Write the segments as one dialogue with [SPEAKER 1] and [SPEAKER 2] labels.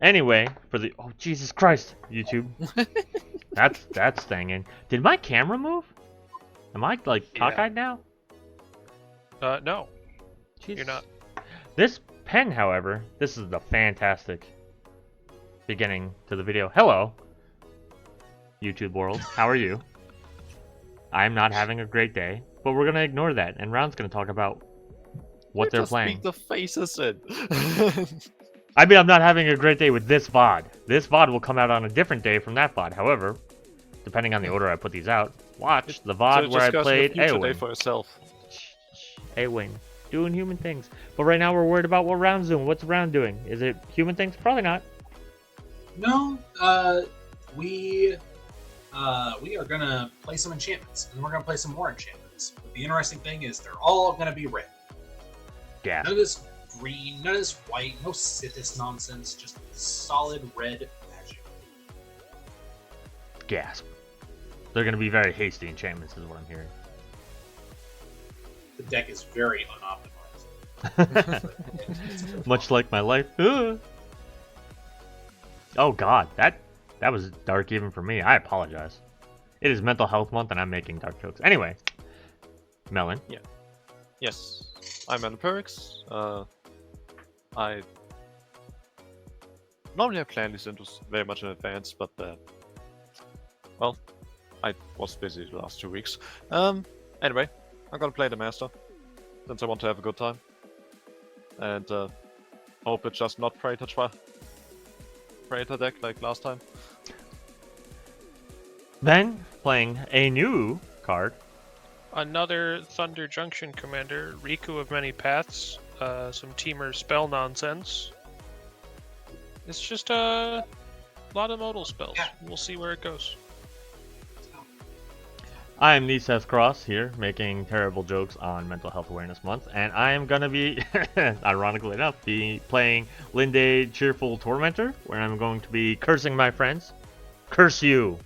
[SPEAKER 1] Anyway, for the oh Jesus Christ, YouTube, that's staying. Did my camera move? Am I like cockeyed now?
[SPEAKER 2] No,
[SPEAKER 1] Jesus.
[SPEAKER 2] you're not.
[SPEAKER 1] This pen, however, this is the fantastic beginning to the video. Hello, YouTube world. How are you? I'm not having a great day, but we're gonna ignore that, and Round's gonna talk about what they're playing.
[SPEAKER 3] The faces in.
[SPEAKER 1] I mean, I'm not having a great day with this VOD. This VOD will come out on a different day from that VOD. However, depending on the order I put these out, watch the VOD where I played Aowen.
[SPEAKER 3] For yourself.
[SPEAKER 1] Aowen, doing human things. But right now we're worried about what Round's doing. What's Round doing? Is it human things? Probably not.
[SPEAKER 4] No, we are gonna play some enchantments, and then we're gonna play some more enchantments. But the interesting thing is they're all gonna be red.
[SPEAKER 1] Yeah.
[SPEAKER 4] None of this green, none of this white, no Sithis nonsense, just solid red magic.
[SPEAKER 1] Gasp. They're gonna be very hasty enchantments, is what I'm hearing.
[SPEAKER 4] The deck is very unoptimized. It's
[SPEAKER 1] Much like my life. Oh God, that was dark even for me. I apologize. It is Mental Health Month, and I'm making dark jokes. Anyway, Melon.
[SPEAKER 3] Yeah. Yes. I'm Melanpiriks. I normally I plan these intros very much in advance, but well, I was busy the last 2 weeks. Anyway, I'm gonna play the Master since I want to have a good time, and hope it's just not Praetor deck like last time.
[SPEAKER 1] Then playing a new card.
[SPEAKER 2] Another Thunder Junction commander, Riku of Many Paths, some Teamer spell nonsense. It's just a lot of modal spells.
[SPEAKER 4] Yeah.
[SPEAKER 2] We'll see where it goes.
[SPEAKER 1] I am the Seth Cross here, making terrible jokes on Mental Health Awareness Month, and I am gonna be, ironically enough, be playing Lynde Cheerful Tormentor, where I'm going to be cursing my friends. Curse you!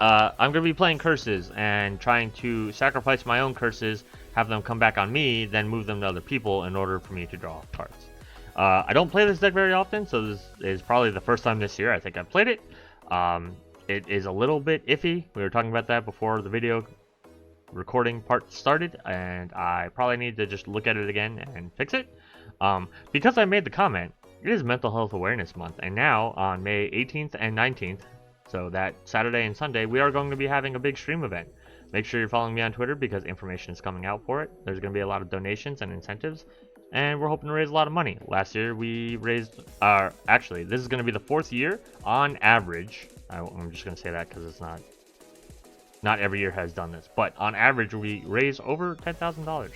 [SPEAKER 1] I'm going to be playing curses and trying to sacrifice my own curses, have them come back on me, then move them to other people in order for me to draw cards. I don't play this deck very often, so this is probably the first time this year I think I've played it. It is a little bit iffy. We were talking about that before the video recording part started, and I probably need to just look at it again and fix it. Because I made the comment, it is Mental Health Awareness Month, and now on May 18th and 19th, so that Saturday and Sunday, we are going to be having a big stream event. Make sure you're following me on Twitter because information is coming out for it. There's going to be a lot of donations and incentives, and we're hoping to raise a lot of money. Last year we raised, actually, this is going to be the 4th year on average. I'm just going to say that because it's not every year has done this, but on average we raise over $10,000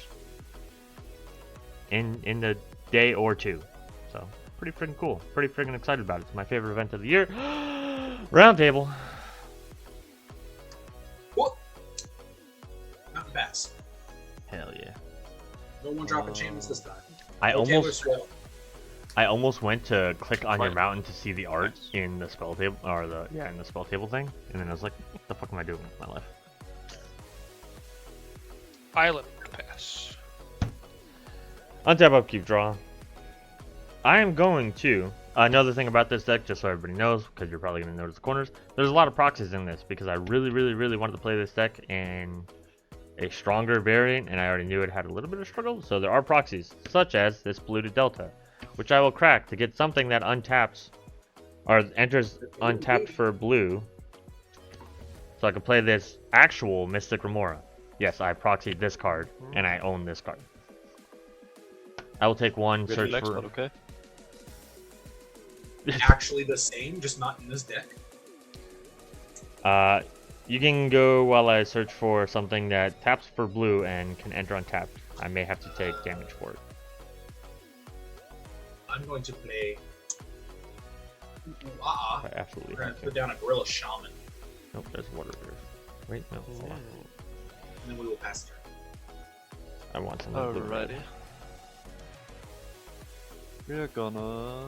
[SPEAKER 1] in the day or two. So pretty freaking cool. Pretty freaking excited about it. It's my favorite event of the year. Roundtable.
[SPEAKER 4] What? Not pass.
[SPEAKER 1] Hell yeah.
[SPEAKER 4] No one drop enchantments this time.
[SPEAKER 1] I
[SPEAKER 4] No Taylor
[SPEAKER 1] almost
[SPEAKER 4] Swift.
[SPEAKER 1] I almost went to click on your
[SPEAKER 3] Right.
[SPEAKER 1] mountain to see the art
[SPEAKER 3] Nice.
[SPEAKER 1] in the spell table, or in the spell table thing, and then I was like, what the fuck am I doing with my life?
[SPEAKER 2] Island pass.
[SPEAKER 1] Untap, upkeep, draw. I am going to, another thing about this deck, just so everybody knows, because you're probably going to notice the corners, there's a lot of proxies in this, because I really wanted to play this deck in a stronger variant, and I already knew it had a little bit of struggle, so there are proxies, such as this Polluted Delta, which I will crack to get something that untaps, or enters untapped for blue, so I can play this actual Mystic Remora. Yes, I proxied this card, and I own this card. I will take one,
[SPEAKER 3] Really
[SPEAKER 1] search
[SPEAKER 3] legs,
[SPEAKER 1] for...
[SPEAKER 3] but okay.
[SPEAKER 4] Actually the same, just not in this deck.
[SPEAKER 1] You can go while I search for something that taps for blue and can enter untapped. I may have to take damage for it.
[SPEAKER 4] I'm going to play.
[SPEAKER 1] I absolutely
[SPEAKER 4] We're gonna
[SPEAKER 1] have to.
[SPEAKER 4] put down a Gorilla Shaman,
[SPEAKER 1] Nope, there's water there. Wait, no, hold on.
[SPEAKER 4] and then we will pass turn.
[SPEAKER 1] I want something blue.
[SPEAKER 3] Alrighty. We're gonna.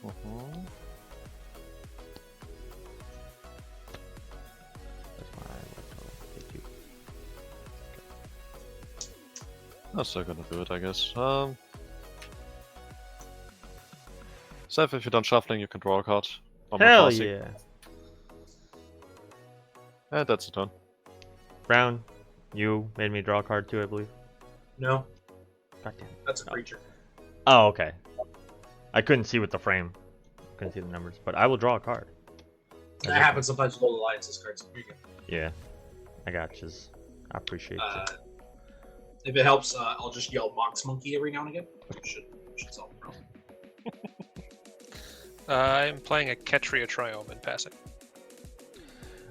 [SPEAKER 1] That's my take two.
[SPEAKER 3] That's still gonna do it, I guess. Seth, if you're done shuffling, you can draw a card. On my
[SPEAKER 1] Hell
[SPEAKER 3] Farsi.
[SPEAKER 1] yeah.
[SPEAKER 3] And that's a turn.
[SPEAKER 1] Brown, you made me draw a card too, I believe.
[SPEAKER 4] No,
[SPEAKER 1] God damn it.
[SPEAKER 4] that's a creature.
[SPEAKER 1] Oh, okay. I couldn't see with the frame. Couldn't see the numbers, but I will draw a card.
[SPEAKER 4] That happens sometimes with Old Alliances cards. Here you go.
[SPEAKER 1] Yeah, I got you. I appreciate it.
[SPEAKER 4] If it helps, I'll just yell Mox Monkey every now and again. Should solve the problem.
[SPEAKER 2] I'm playing a Ketria Triome and passing.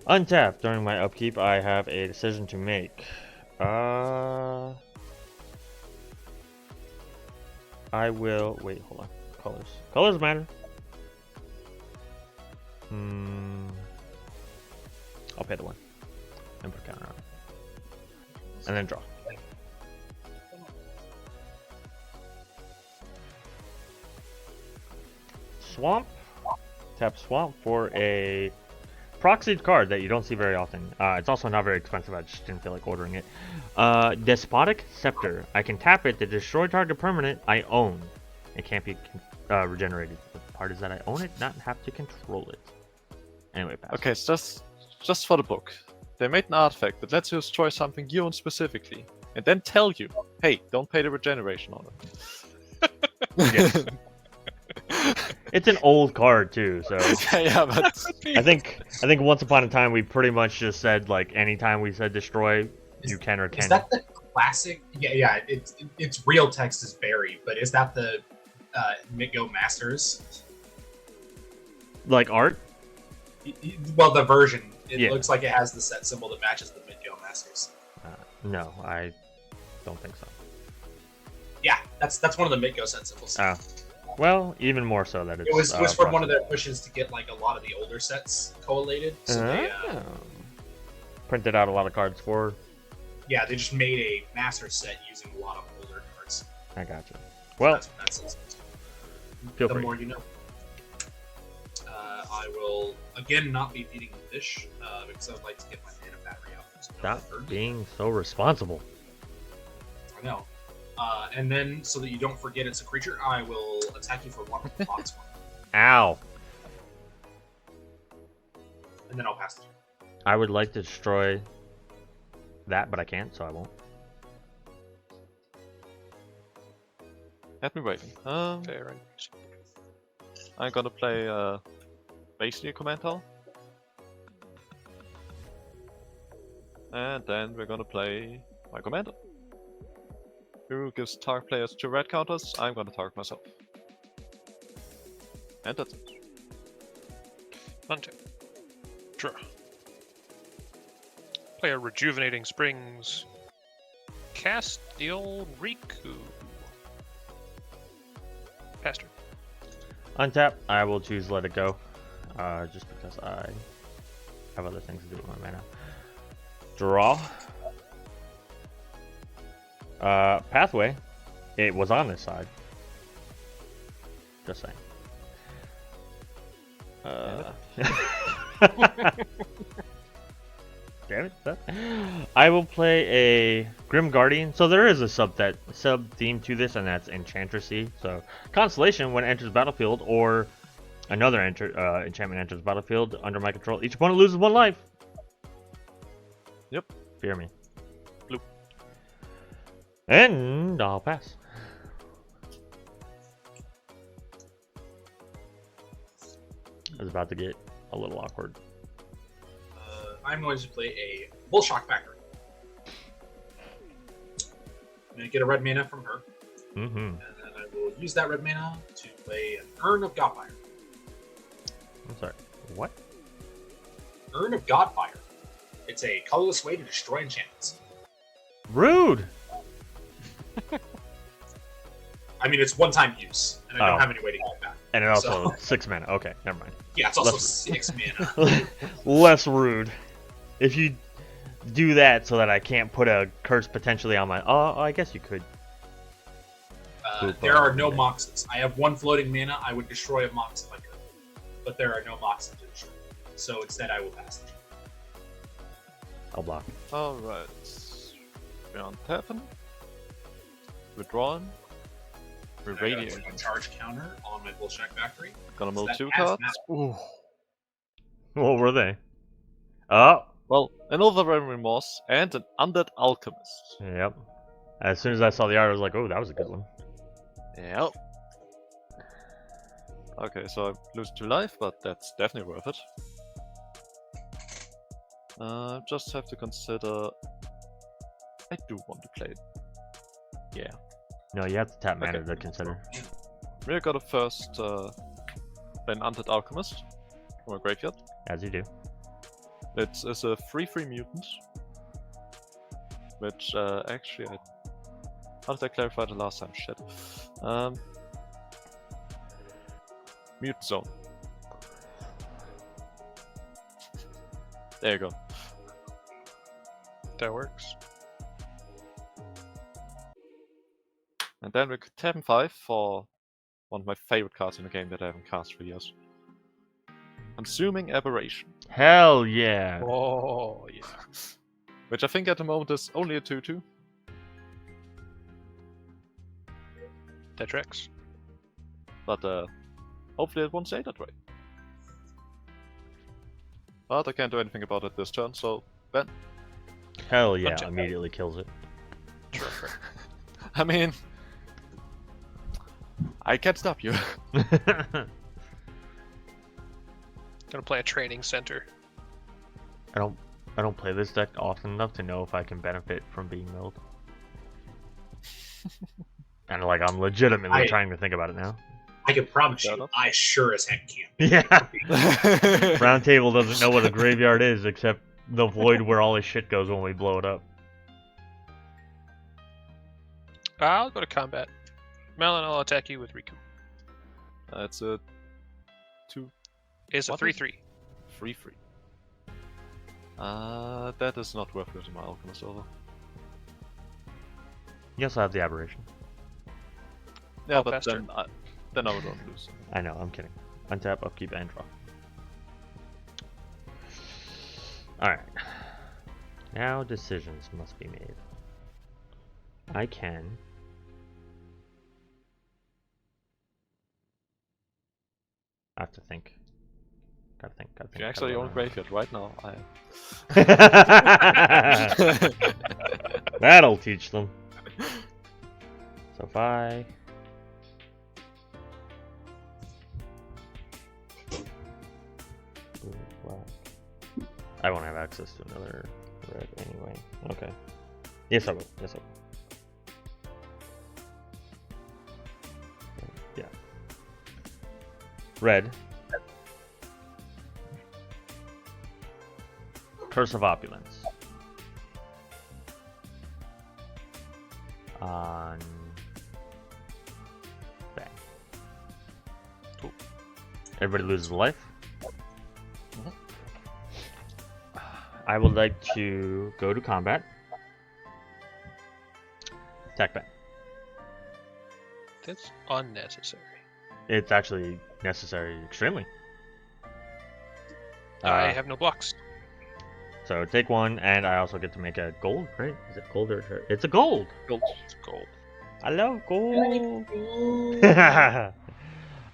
[SPEAKER 1] Untap. During my upkeep, I have a decision to make. I will wait. Hold on. Colors. Colors matter. I'll pay the one and put a counter on it, and then draw. Swamp. Tap Swamp for a proxied card that you don't see very often. It's also not very expensive. I just didn't feel like ordering it. Despotic Scepter. I can tap it to destroy target permanent I own. It can't be regenerated. The part is that I own it, not have to control it. Anyway, pass.
[SPEAKER 3] Okay, so just for the book. They made an artifact that lets you destroy something you own specifically, and then tell you, hey, don't pay the regeneration on it.
[SPEAKER 1] Yes. It's an old card too, so
[SPEAKER 3] Yeah, but
[SPEAKER 1] I think once upon a time we pretty much just said like anytime we said destroy, you can or
[SPEAKER 4] Is
[SPEAKER 1] can.
[SPEAKER 4] that the classic? Yeah. It's real text is buried, but is that the Mitgo Masters?
[SPEAKER 1] Like art?
[SPEAKER 4] Well, the version. It
[SPEAKER 1] Yeah.
[SPEAKER 4] looks like it has the set symbol that matches the Mitgo Masters.
[SPEAKER 1] No, I don't think so.
[SPEAKER 4] Yeah, that's one of the Mitgo set symbols.
[SPEAKER 1] Oh. Well, even more so that it's.
[SPEAKER 4] It was from one of
[SPEAKER 1] their
[SPEAKER 4] their pushes to get like a lot of the older sets collated. So they,
[SPEAKER 1] printed out a lot of cards for.
[SPEAKER 4] yeah, they just made a master set using a lot of older cards.
[SPEAKER 1] I gotcha. Well,
[SPEAKER 4] that's
[SPEAKER 1] feel
[SPEAKER 4] the
[SPEAKER 1] free.
[SPEAKER 4] more you know. I will again not be feeding the fish because I would like to get my mana battery out.
[SPEAKER 1] Stop being so responsible.
[SPEAKER 4] I know. And then, so that you don't forget it's a creature, I will attack you for one with the box one.
[SPEAKER 1] Ow!
[SPEAKER 4] And then I'll pass it.
[SPEAKER 1] I would like to destroy that, but I can't, so I won't.
[SPEAKER 3] let me wait.
[SPEAKER 2] Fair and
[SPEAKER 3] I'm gonna play basically a command tile. And then we're gonna play my commander. Who gives target players 2 red counters? I'm gonna target myself. And that's it.
[SPEAKER 2] untap. Draw. Play a Rejuvenating Springs. Cast the old Riku. Pastor.
[SPEAKER 1] Untap. I will choose Let It Go. Just because I have other things to do with my mana. Draw. Pathway. It was on this side. Just saying. Damn it. Seth. I will play a Grim Guardian. So there is a sub theme to this, and that's Enchantressy. So Constellation, when it enters the battlefield, or another enchantment enters the battlefield under my control, each opponent loses 1 life.
[SPEAKER 3] Yep.
[SPEAKER 1] Fear me.
[SPEAKER 3] Bloop.
[SPEAKER 1] And I'll pass. It was about to get a little awkward.
[SPEAKER 4] I'm going to play a Bullshock Factory. I'm going to get a red mana from her.
[SPEAKER 1] Mm-hmm.
[SPEAKER 4] And then I will use that red mana to play an Urn of Godfire.
[SPEAKER 1] I'm sorry. What?
[SPEAKER 4] Urn of Godfire. It's a colorless way to destroy enchantments.
[SPEAKER 1] Rude!
[SPEAKER 4] I mean, it's one-time use, and I don't
[SPEAKER 1] Oh.
[SPEAKER 4] have any way to get it back.
[SPEAKER 1] And it also
[SPEAKER 4] So-
[SPEAKER 1] 6 mana. Okay, never mind.
[SPEAKER 4] Yeah, it's also
[SPEAKER 1] Less-
[SPEAKER 4] 6 mana.
[SPEAKER 1] Less rude. If you do that so that I can't put a curse potentially on my... Oh, I guess you could.
[SPEAKER 4] There are no Moxes. I have 1 floating mana. I would destroy a Mox if I could. But there are no Moxes to destroy. So instead, I will pass the turn.
[SPEAKER 1] I'll block.
[SPEAKER 3] Alright. We're on tapping. We're drawing. We're
[SPEAKER 4] I got a
[SPEAKER 3] radiating.
[SPEAKER 4] charge counter on my Bullshack Factory.
[SPEAKER 3] Gonna
[SPEAKER 4] So
[SPEAKER 3] mill
[SPEAKER 4] that
[SPEAKER 3] 2
[SPEAKER 4] adds
[SPEAKER 3] cards.
[SPEAKER 4] matter.
[SPEAKER 3] Ooh.
[SPEAKER 1] What were they? Oh,
[SPEAKER 3] Well, another Remorse and an Undead Alchemist.
[SPEAKER 1] yep. As soon as I saw the art, I was like, oh, that was a good one.
[SPEAKER 3] Yep. Okay, so I lose 2 life, but that's definitely worth it. Just have to consider. I do want to play it. Yeah.
[SPEAKER 1] No, you have to tap mana
[SPEAKER 3] Okay.
[SPEAKER 1] to consider.
[SPEAKER 3] We got a first an Undead Alchemist from a graveyard.
[SPEAKER 1] As you do.
[SPEAKER 3] It is a 3/3 mutant. Which actually how did I clarify the last time? Shit. Mute zone. There you go.
[SPEAKER 2] That works.
[SPEAKER 3] And then we could tap 5 for one of my favorite cards in the game that I haven't cast for years. Consuming Aberration.
[SPEAKER 1] Hell yeah.
[SPEAKER 2] Oh, yeah.
[SPEAKER 3] Which I think at the moment is only a 2/2.
[SPEAKER 2] That tracks.
[SPEAKER 3] But hopefully it won't stay that way. But I can't do anything about it this turn, so Ben.
[SPEAKER 1] Hell yeah.
[SPEAKER 2] Untap.
[SPEAKER 1] Immediately kills it.
[SPEAKER 2] Terrific.
[SPEAKER 3] I mean, I can't stop you.
[SPEAKER 2] Gonna play a training center.
[SPEAKER 1] I don't play this deck often enough to know if I can benefit from being milled. And like I'm legitimately trying to think about it now.
[SPEAKER 4] I can promise
[SPEAKER 3] Fair
[SPEAKER 4] you,
[SPEAKER 3] enough.
[SPEAKER 4] I sure as heck can't.
[SPEAKER 1] Yeah. Roundtable doesn't know what a graveyard is except the void where all his shit goes when we blow it up.
[SPEAKER 2] I'll go to combat. Melon, I'll attack you with Riku.
[SPEAKER 3] It's a 2
[SPEAKER 2] It's a
[SPEAKER 3] What
[SPEAKER 2] 3/3.
[SPEAKER 3] 3/3. That is not worth losing my Alchemist over.
[SPEAKER 1] You also have the aberration.
[SPEAKER 3] Yeah,
[SPEAKER 2] I'll
[SPEAKER 3] but
[SPEAKER 2] pass
[SPEAKER 3] then I would not lose.
[SPEAKER 1] I know, I'm kidding. Untap, upkeep, and draw. Alright. Now decisions must be made. I can... I have to think. Gotta think.
[SPEAKER 3] You actually own graveyard right now.
[SPEAKER 1] That'll teach them. So if I... Blue, black. I won't have access to another red anyway. Okay. Yes, I will. Yes, I will. Yeah. Red. Curse of Opulence. On... Bang. Cool. Everybody loses a life. I would like to go to combat. Attack back.
[SPEAKER 2] That's unnecessary.
[SPEAKER 1] It's actually necessary extremely.
[SPEAKER 2] I have no blocks.
[SPEAKER 1] So take one, and I also get to make a gold, right? Is it gold or... It's a gold!
[SPEAKER 3] Gold.
[SPEAKER 2] It's gold.
[SPEAKER 1] I love gold!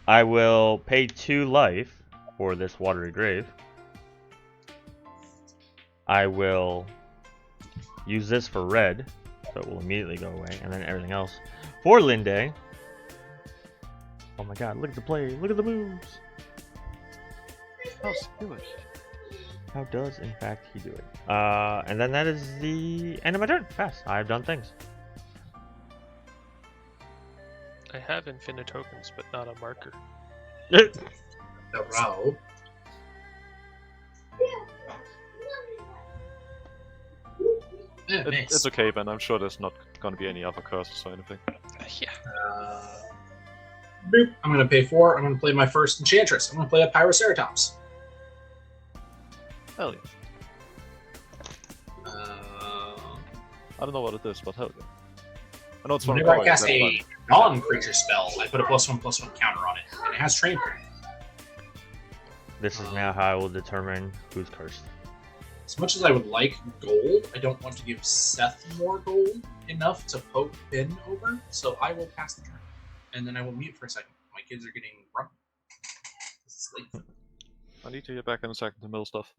[SPEAKER 1] I will pay 2 life for this watery grave. I will use this for red, so it will immediately go away, and then everything else. For Lynde... Oh my god, look at the play, look at the moves!
[SPEAKER 3] How's he doing?
[SPEAKER 1] How does, in fact, he do it? And then that is the end of my turn. Pass. I've done things.
[SPEAKER 2] I have infinite tokens, but not a marker.
[SPEAKER 4] The row. Yeah, nice.
[SPEAKER 3] It's okay, Ben. I'm sure there's not gonna be any other curses or anything.
[SPEAKER 2] Yeah.
[SPEAKER 4] Boop. I'm going to pay 4. I'm going to play my first Enchantress. I'm going to play a Pyroceratops.
[SPEAKER 3] Hell yeah. I don't know what it is, but hell yeah. I know it's one of
[SPEAKER 4] Whenever I
[SPEAKER 3] the
[SPEAKER 4] cast
[SPEAKER 3] that's
[SPEAKER 4] a non-creature spell, I put a +1/+1 counter on it, and it has Train Card.
[SPEAKER 1] This is now how I will determine who's cursed.
[SPEAKER 4] As much as I would like gold, I don't want to give Seth more gold enough to poke Ben over, so I will pass the turn. and then I will mute for a second. My kids are getting grumpy. It's late.
[SPEAKER 3] I need to get back in a second to mill stuff.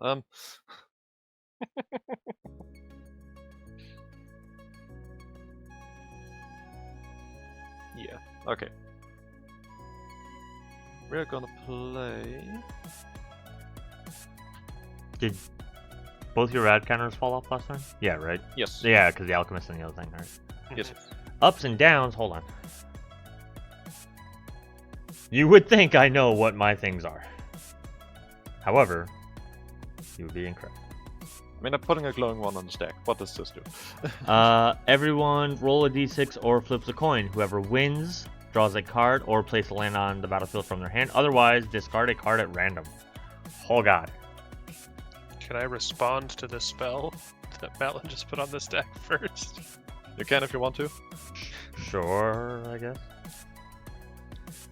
[SPEAKER 3] Yeah, okay. We're gonna play...
[SPEAKER 1] Did both your rad counters fall off last time? Yeah, right?
[SPEAKER 3] Yes.
[SPEAKER 1] Yeah, because the alchemist and the other thing, right?
[SPEAKER 3] Yes.
[SPEAKER 1] Ups and downs, hold on. You would think I know what my things are. However, you would be incorrect.
[SPEAKER 3] I mean, I'm putting a glowing one on the stack. What does this do?
[SPEAKER 1] Everyone roll a d6 or flips a coin. Whoever wins draws a card or places a land on the battlefield from their hand. Otherwise, discard a card at random. Oh god.
[SPEAKER 2] Can I respond to this spell that Malin just put on the stack first?
[SPEAKER 3] You can if you want to.
[SPEAKER 1] Sure, I guess.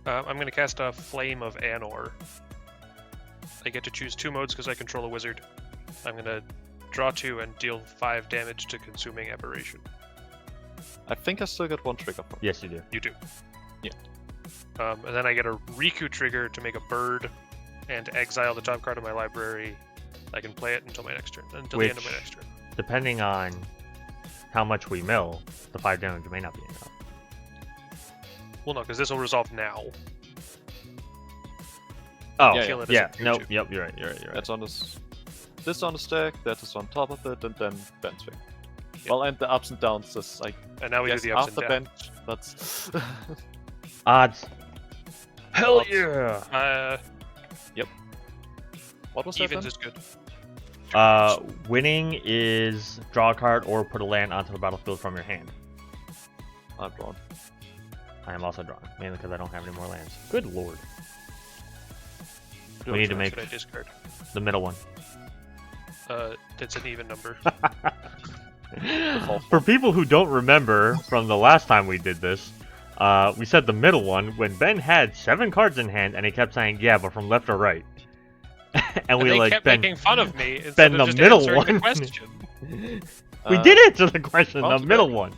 [SPEAKER 2] I'm going to cast a Flame of Anor. I get to choose 2 modes because I control a wizard. I'm going to draw 2 and deal 5 damage to Consuming Aberration.
[SPEAKER 3] I think I still get 1 trigger from it.
[SPEAKER 1] Yes, you do.
[SPEAKER 2] You do.
[SPEAKER 3] Yeah.
[SPEAKER 2] And then I get a Riku trigger to make a bird and exile the top card of my library. I can play it until my next turn. Until the end of my next turn.
[SPEAKER 1] Depending on how much we mill, the 5 damage may not be enough.
[SPEAKER 2] Well, no, because this will resolve now.
[SPEAKER 1] Oh,
[SPEAKER 3] Yeah,
[SPEAKER 2] Kill it as
[SPEAKER 1] yeah.
[SPEAKER 2] a tier
[SPEAKER 1] Nope.
[SPEAKER 2] 2.
[SPEAKER 1] Yep. You're right. You're right.
[SPEAKER 3] That's on this on the stack, that is on top of it, and then bench thing. Well, and the ups and downs is like
[SPEAKER 2] And now we
[SPEAKER 3] yes,
[SPEAKER 2] do the ups
[SPEAKER 3] after
[SPEAKER 2] and downs.
[SPEAKER 3] bench. That's
[SPEAKER 1] Odds. Hell
[SPEAKER 3] Odds.
[SPEAKER 1] yeah.
[SPEAKER 3] what was that
[SPEAKER 2] Evens
[SPEAKER 3] then?
[SPEAKER 2] is good.
[SPEAKER 1] Winning is draw a card or put a land onto the battlefield from your hand.
[SPEAKER 3] I'm drawn.
[SPEAKER 1] I am also drawing, mainly because I don't have any more lands. Good lord.
[SPEAKER 2] Which
[SPEAKER 1] We need to
[SPEAKER 2] one
[SPEAKER 1] make
[SPEAKER 2] should I discard?
[SPEAKER 1] the middle one.
[SPEAKER 2] That's an even number.
[SPEAKER 1] For people who don't remember from the last time we did this, we said the middle one when Ben had 7 cards in hand and he kept saying, yeah, but from left or right. and we
[SPEAKER 2] they
[SPEAKER 1] like,
[SPEAKER 2] kept
[SPEAKER 1] Ben,
[SPEAKER 2] making fun of me instead
[SPEAKER 1] Ben
[SPEAKER 2] of
[SPEAKER 1] the
[SPEAKER 2] just
[SPEAKER 1] middle
[SPEAKER 2] answering the
[SPEAKER 1] one.
[SPEAKER 2] question.
[SPEAKER 1] we did answer the question,
[SPEAKER 3] well,
[SPEAKER 1] the middle one.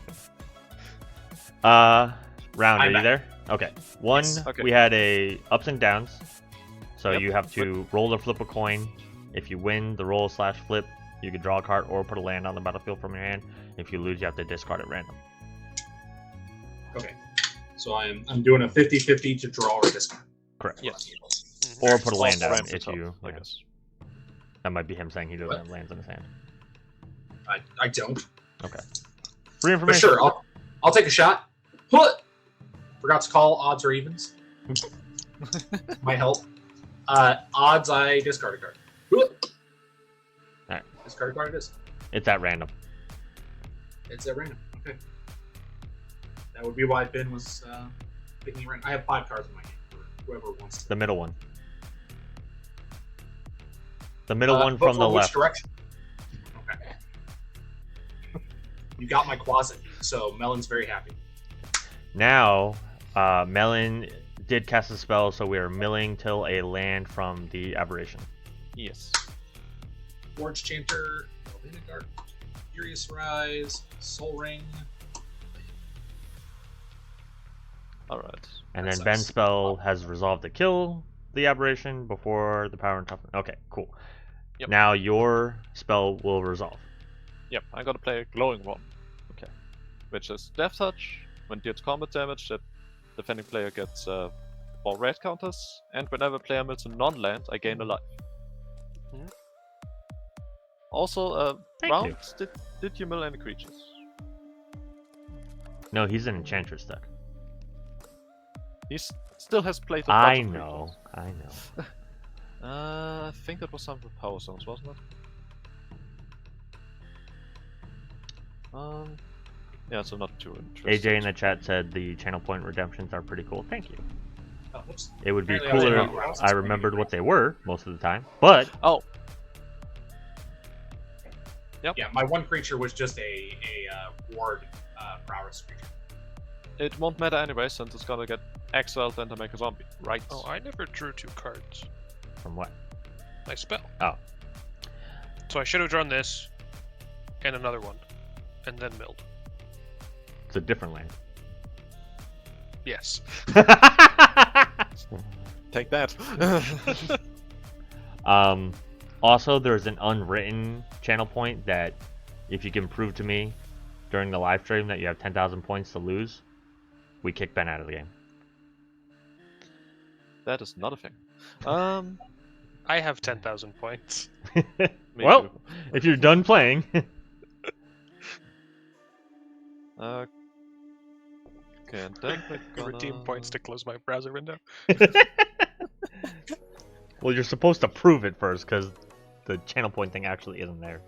[SPEAKER 1] Round, are
[SPEAKER 4] I'm
[SPEAKER 1] you
[SPEAKER 4] back.
[SPEAKER 1] there? Okay. One,
[SPEAKER 4] Yes.
[SPEAKER 3] Okay.
[SPEAKER 1] we had a ups and downs. So
[SPEAKER 3] Yep.
[SPEAKER 1] you have to roll or flip a coin. If you win the roll / flip, you can draw a card or put a land on the battlefield from your hand. If you lose, you have to discard at random.
[SPEAKER 4] Okay. So I'm doing a 50-50 to draw or discard.
[SPEAKER 1] Correct.
[SPEAKER 3] Yes.
[SPEAKER 1] Or put a
[SPEAKER 3] Well,
[SPEAKER 1] land down
[SPEAKER 3] Rams
[SPEAKER 1] if
[SPEAKER 3] itself,
[SPEAKER 1] you.
[SPEAKER 3] I
[SPEAKER 1] yeah.
[SPEAKER 3] guess.
[SPEAKER 1] That might be him saying he doesn't
[SPEAKER 4] What?
[SPEAKER 1] have lands in his hand.
[SPEAKER 4] I don't.
[SPEAKER 1] Okay. Free
[SPEAKER 4] But
[SPEAKER 1] information.
[SPEAKER 4] sure, I'll take a shot. What? Forgot to call odds or evens. Might help. Odds, I discard a card.
[SPEAKER 1] Alright.
[SPEAKER 4] Discard a card it is.
[SPEAKER 1] It's at random.
[SPEAKER 4] It's at random. Okay. That would be why Ben was picking random. I have 5 cards in my hand for whoever wants to.
[SPEAKER 1] The middle one. The middle one
[SPEAKER 4] But
[SPEAKER 1] from the
[SPEAKER 4] for which
[SPEAKER 1] left.
[SPEAKER 4] direction? Okay. You got my closet, so Melon's very happy.
[SPEAKER 1] Now, Melon did cast a spell, so we are milling till a land from the aberration.
[SPEAKER 3] Yes.
[SPEAKER 4] Forge Chanter, Vinegar, Furious Rise, Soul Ring.
[SPEAKER 3] Alright.
[SPEAKER 1] And
[SPEAKER 4] That
[SPEAKER 1] then Ben's
[SPEAKER 4] sucks.
[SPEAKER 1] spell has resolved to kill the aberration before the power and toughness. Okay, cool.
[SPEAKER 3] Yep.
[SPEAKER 1] Now your spell will resolve.
[SPEAKER 3] Yep, I'm gonna play a glowing one.
[SPEAKER 1] Okay.
[SPEAKER 3] Which is Death Touch. When it deals combat damage, the defending player gets 4 red counters, and whenever player mills a non-land, I gain a life.
[SPEAKER 2] Mhm.
[SPEAKER 3] Also,
[SPEAKER 1] Thank
[SPEAKER 3] round,
[SPEAKER 1] you.
[SPEAKER 3] did you mill any creatures?
[SPEAKER 1] No, he's an enchantress deck.
[SPEAKER 3] He still has played a
[SPEAKER 1] I
[SPEAKER 3] bunch of
[SPEAKER 1] know. I know.
[SPEAKER 3] creatures. I think that was something with power zones, wasn't it? Yeah, so not too interesting.
[SPEAKER 1] AJ in the chat said the channel point redemptions are pretty cool. Thank you.
[SPEAKER 4] Oh, whoops.
[SPEAKER 1] It would be
[SPEAKER 4] Apparently I was
[SPEAKER 1] cooler
[SPEAKER 4] wrong.
[SPEAKER 1] if I remembered what they were most of the time, but
[SPEAKER 3] Oh,
[SPEAKER 4] Yeah, my one creature was just a ward prowess creature.
[SPEAKER 3] it won't matter anyway, since it's gonna get exiled and to make a zombie, right?
[SPEAKER 2] Oh, I never drew 2 cards.
[SPEAKER 1] from what?
[SPEAKER 2] My spell.
[SPEAKER 1] Oh.
[SPEAKER 2] So I should have drawn this and another one, and then milled.
[SPEAKER 1] It's a different land.
[SPEAKER 2] Yes.
[SPEAKER 3] Take that.
[SPEAKER 1] Also, there's an unwritten channel point that if you can prove to me during the live stream that you have 10,000 points to lose, we kick Ben out of the game.
[SPEAKER 3] That is not a thing.
[SPEAKER 2] I have 10,000 points.
[SPEAKER 3] Me
[SPEAKER 1] Well,
[SPEAKER 3] too.
[SPEAKER 1] if you're done playing.
[SPEAKER 3] Okay, and then we're gonna...
[SPEAKER 2] Redeem points to close my browser window.
[SPEAKER 1] Well, you're supposed to prove it first, because the channel point thing actually isn't there.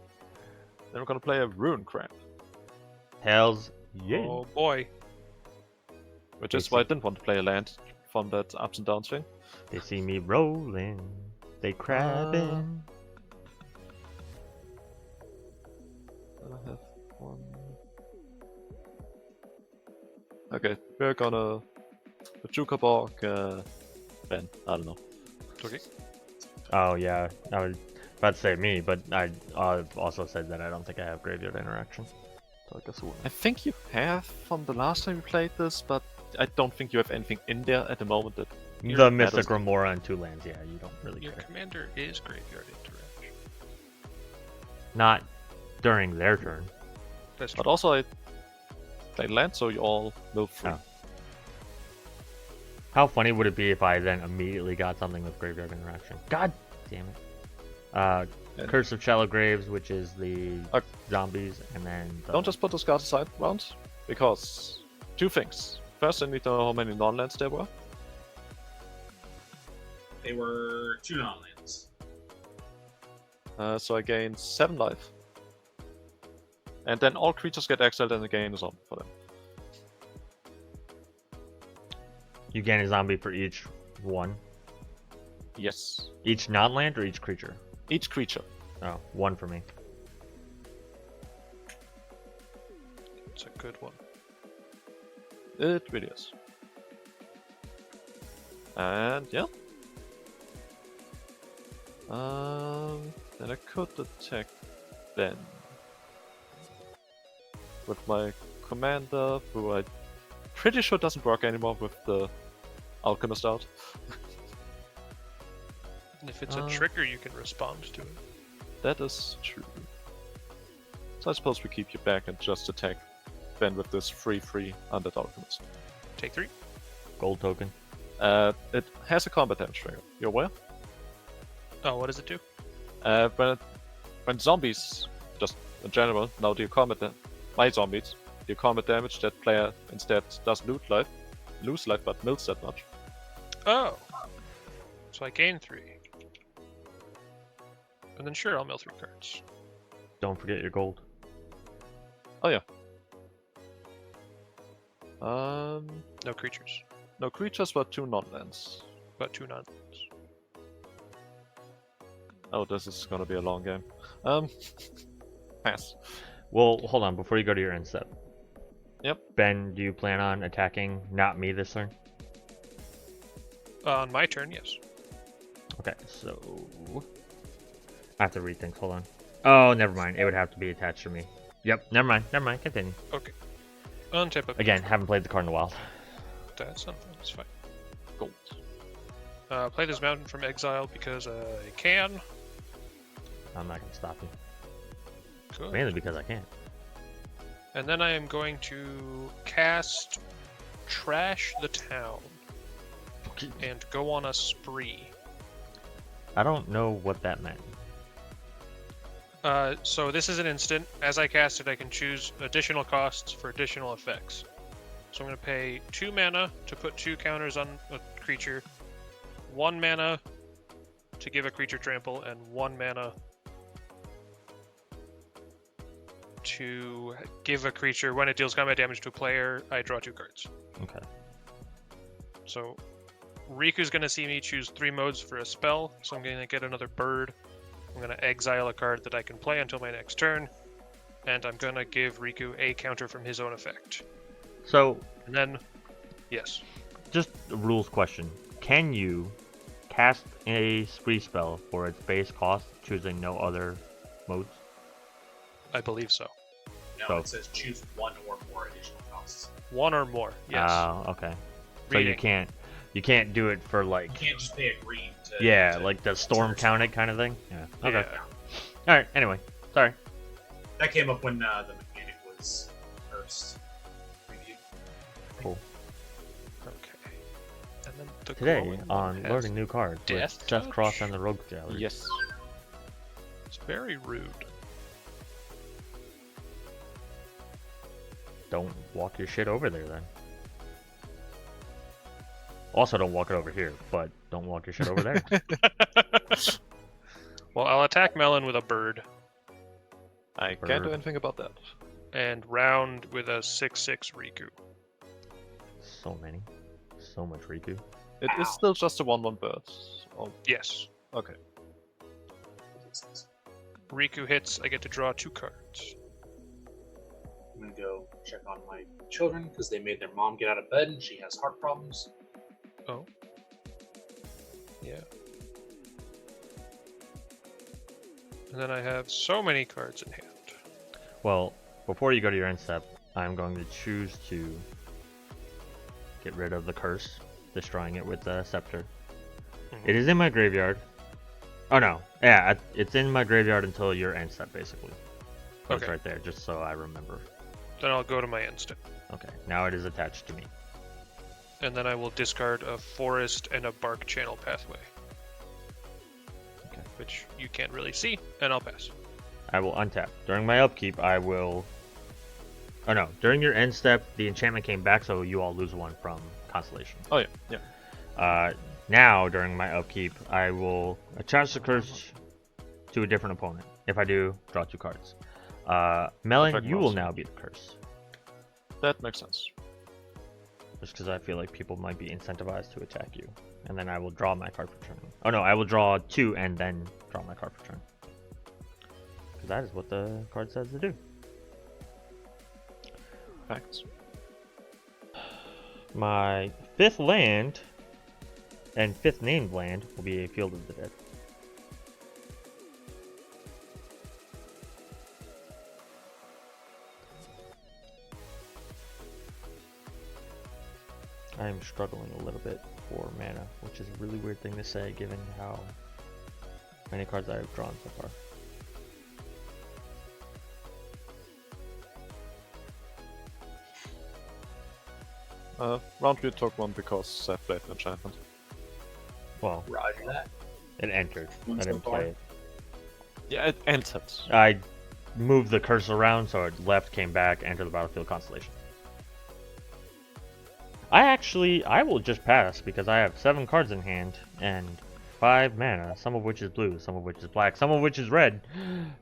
[SPEAKER 3] Then we're gonna play a Rune Crab.
[SPEAKER 1] Hells yeah.
[SPEAKER 2] Oh boy.
[SPEAKER 3] Which is why I didn't want to play a land from that ups and downs thing.
[SPEAKER 1] They see me rolling, they crabbing.
[SPEAKER 3] I have one. Okay, we're gonna... Jukaborg, Ben, I don't know.
[SPEAKER 2] Okay.
[SPEAKER 1] Oh yeah, I was about to say me, but I've also said that I don't think I have graveyard interaction. So I guess it wouldn't.
[SPEAKER 3] I think you have from the last time we played this, but I don't think you have anything in there at the moment that...
[SPEAKER 1] The Mystic Remora and 2 lands, yeah, you don't really
[SPEAKER 2] Your
[SPEAKER 1] care.
[SPEAKER 2] commander is graveyard interaction.
[SPEAKER 1] Not during their turn.
[SPEAKER 2] That's
[SPEAKER 3] But
[SPEAKER 2] true.
[SPEAKER 3] also I played land, so you all mill free.
[SPEAKER 1] Oh. How funny would it be if I then immediately got something with graveyard interaction? God damn it.
[SPEAKER 3] Yeah.
[SPEAKER 1] Curse of Shallow Graves, which is the
[SPEAKER 3] Okay.
[SPEAKER 1] zombies, and then the...
[SPEAKER 3] Don't just put those cards aside, round, because 2 things. First, I need to know how many non-lands there were.
[SPEAKER 4] They were 2 non-lands.
[SPEAKER 3] So I gain 7 life. And then all creatures get exiled and I gain a zombie for them.
[SPEAKER 1] You gain a zombie for each one.
[SPEAKER 3] Yes.
[SPEAKER 1] Each non-land or each creature?
[SPEAKER 3] Each creature.
[SPEAKER 1] Oh, 1 for me.
[SPEAKER 2] It's a good one.
[SPEAKER 3] It really is. And yeah. Then I could attack Ben with my commander, who I'm pretty sure doesn't work anymore with the alchemist out.
[SPEAKER 2] And if it's a trigger, you can respond to it.
[SPEAKER 3] That is true. So I suppose we keep you back and just attack Ben with this free undead alchemist.
[SPEAKER 2] Take 3.
[SPEAKER 1] Gold token.
[SPEAKER 3] It has a combat damage trigger. You aware?
[SPEAKER 2] Oh, what does it do?
[SPEAKER 3] When zombies, just in general, now deal combat my zombies deal combat damage, that player instead does lose life, but mills that much.
[SPEAKER 2] Oh. So I gain 3. And then sure, I'll mill 3 cards.
[SPEAKER 1] Don't forget your gold.
[SPEAKER 3] Oh yeah.
[SPEAKER 2] No creatures,
[SPEAKER 3] No creatures, but 2 non-lands.
[SPEAKER 2] but 2 non-lands.
[SPEAKER 3] Oh, this is gonna be a long game. Pass.
[SPEAKER 1] Well, hold on, before you go to your end step.
[SPEAKER 3] Yep.
[SPEAKER 1] Ben, do you plan on attacking not me this turn?
[SPEAKER 2] On my turn, yes.
[SPEAKER 1] Okay, so... I have to read things, hold on. Oh, never mind, it would have to be attached to me. Yep, never mind, continue.
[SPEAKER 2] Okay. Untap up.
[SPEAKER 1] Again, haven't played the card in a while.
[SPEAKER 2] That's something. That's fine.
[SPEAKER 3] Gold.
[SPEAKER 2] Play this mountain from exile because I can.
[SPEAKER 1] I'm not gonna stop you.
[SPEAKER 2] Good.
[SPEAKER 1] Mainly because I can't.
[SPEAKER 2] And then I am going to cast Trash the Town and go on a spree.
[SPEAKER 1] I don't know what that meant.
[SPEAKER 2] So this is an instant. As I cast it, I can choose additional costs for additional effects. So I'm going to pay 2 mana to put 2 counters on a creature, 1 mana to give a creature trample, and 1 mana to give a creature, when it deals combat damage to a player, I draw 2 cards.
[SPEAKER 1] Okay.
[SPEAKER 2] So Riku's going to see me choose 3 modes for a spell, so I'm going to get another bird. I'm going to exile a card that I can play until my next turn, and I'm going to give Riku a counter from his own effect.
[SPEAKER 1] So,
[SPEAKER 2] And then, yes.
[SPEAKER 1] just a rules question. Can you cast a spree spell for its base cost, choosing no other modes?
[SPEAKER 2] I believe so.
[SPEAKER 4] No,
[SPEAKER 1] So-
[SPEAKER 4] it says choose 1 or more additional costs.
[SPEAKER 2] 1 or more, yes.
[SPEAKER 1] Okay. So you
[SPEAKER 2] Reading.
[SPEAKER 1] can't do it for like
[SPEAKER 4] You can't just pay a green to.
[SPEAKER 1] yeah,
[SPEAKER 4] to-
[SPEAKER 1] like the storm counted kind of thing. Yeah. Okay.
[SPEAKER 2] Yeah.
[SPEAKER 1] All right. Anyway, sorry.
[SPEAKER 4] That came up when the mechanic was first reviewed.
[SPEAKER 1] Cool.
[SPEAKER 2] Okay. And then the
[SPEAKER 1] Today
[SPEAKER 2] glowing
[SPEAKER 1] on
[SPEAKER 2] one has-
[SPEAKER 1] loading new cards with
[SPEAKER 2] Death
[SPEAKER 1] Seth Cross
[SPEAKER 2] Touch?
[SPEAKER 1] and the Rogue Gallery.
[SPEAKER 3] Yes.
[SPEAKER 2] It's very rude.
[SPEAKER 1] Don't walk your shit over there then. Also, don't walk it over here, but don't walk your shit over there.
[SPEAKER 2] Well, I'll attack Melon with a bird
[SPEAKER 3] I can't do
[SPEAKER 1] Bird.
[SPEAKER 3] anything about that.
[SPEAKER 2] and round with a 6/6 Riku.
[SPEAKER 1] So many. So much Riku.
[SPEAKER 3] It is still just a 1/1 bird. Oh,
[SPEAKER 2] Yes.
[SPEAKER 3] okay.
[SPEAKER 2] Riku hits, I get to draw 2 cards.
[SPEAKER 4] I'm gonna go check on my children because they made their mom get out of bed and she has heart problems.
[SPEAKER 2] Oh. Yeah. And then I have so many cards in hand.
[SPEAKER 1] Well, before you go to your end step, I'm going to choose to get rid of the curse, destroying it with the scepter. It is in my graveyard. Oh no, yeah, it's in my graveyard until your end step, basically. But It's
[SPEAKER 2] Okay.
[SPEAKER 1] right there, just so I remember.
[SPEAKER 2] Then I'll go to my end step.
[SPEAKER 1] Okay, now it is attached to me.
[SPEAKER 2] And then I will discard a forest and a bark channel pathway.
[SPEAKER 1] Okay.
[SPEAKER 2] Which you can't really see, and I'll pass.
[SPEAKER 1] I will untap. During my upkeep, I will... Oh no, during your end step, the enchantment came back, so you all lose 1 from Constellation.
[SPEAKER 3] Oh yeah, yeah.
[SPEAKER 1] Now, during my upkeep, I will attach the curse to a different opponent. If I do, draw 2 cards. Melon,
[SPEAKER 3] Perfect
[SPEAKER 1] you will
[SPEAKER 3] mouse.
[SPEAKER 1] now be the curse.
[SPEAKER 3] That makes sense.
[SPEAKER 1] Just because I feel like people might be incentivized to attack you. And then I will draw my card for turn. Oh no, I will draw 2 and then draw my card for turn. Because that is what the card says to do.
[SPEAKER 3] Facts.
[SPEAKER 1] My 5th land and 5th named land will be a Field of the Dead. I am struggling a little bit for mana, which is a really weird thing to say given how many cards I have drawn so far.
[SPEAKER 3] Roundview took 1 because Seth played enchantment.
[SPEAKER 1] Well,
[SPEAKER 4] Roger that.
[SPEAKER 1] it entered.
[SPEAKER 4] One
[SPEAKER 1] I
[SPEAKER 4] so
[SPEAKER 1] didn't
[SPEAKER 4] far.
[SPEAKER 1] play it.
[SPEAKER 3] Yeah, it entered.
[SPEAKER 1] I moved the curse around so it left, came back, entered the battlefield Constellation. I will just pass because I have 7 cards in hand and 5 mana, some of which is blue, some of which is black, some of which is red.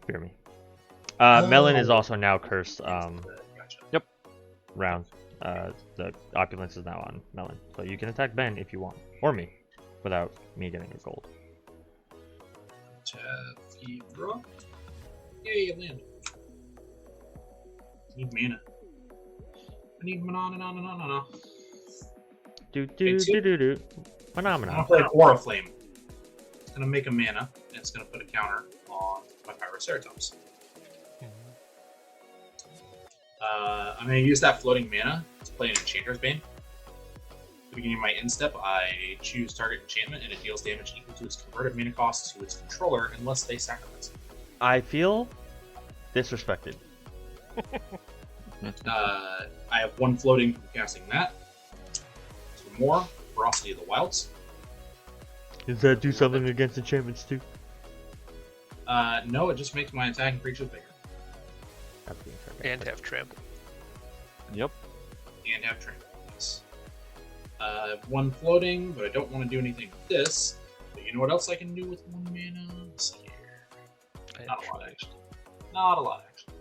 [SPEAKER 1] Fear me. Melon is also now cursed
[SPEAKER 4] Gotcha.
[SPEAKER 1] round. The opulence is now on Melon. So you can attack Ben if you want. Or me. Without me getting a gold.
[SPEAKER 4] Draw. Yay, land. Need mana. I need mana.
[SPEAKER 1] Do do
[SPEAKER 4] Okay,
[SPEAKER 1] do do do.
[SPEAKER 4] I'm
[SPEAKER 1] Phenomena.
[SPEAKER 4] gonna play Aura Flame. It's gonna make a mana, and it's gonna put a counter on my Pyroceratops. I'm gonna use that floating mana to play an Enchanter's Bane. At the beginning of my end step, I choose target enchantment, and it deals damage equal to its converted mana cost to its controller, unless they sacrifice it.
[SPEAKER 1] I feel disrespected.
[SPEAKER 4] I have 1 floating from casting that. 2 more. Ferocity of the Wilds.
[SPEAKER 1] Does that do something against enchantments too?
[SPEAKER 4] No, it just makes my attacking creatures bigger.
[SPEAKER 1] That's being sarcastic.
[SPEAKER 2] And have trample.
[SPEAKER 3] Yep.
[SPEAKER 4] And have trample. Yes. I have 1 floating, but I don't want to do anything with this. But you know what else I can do with 1 mana? Let's see here. Not a lot, actually. Not a lot, actually.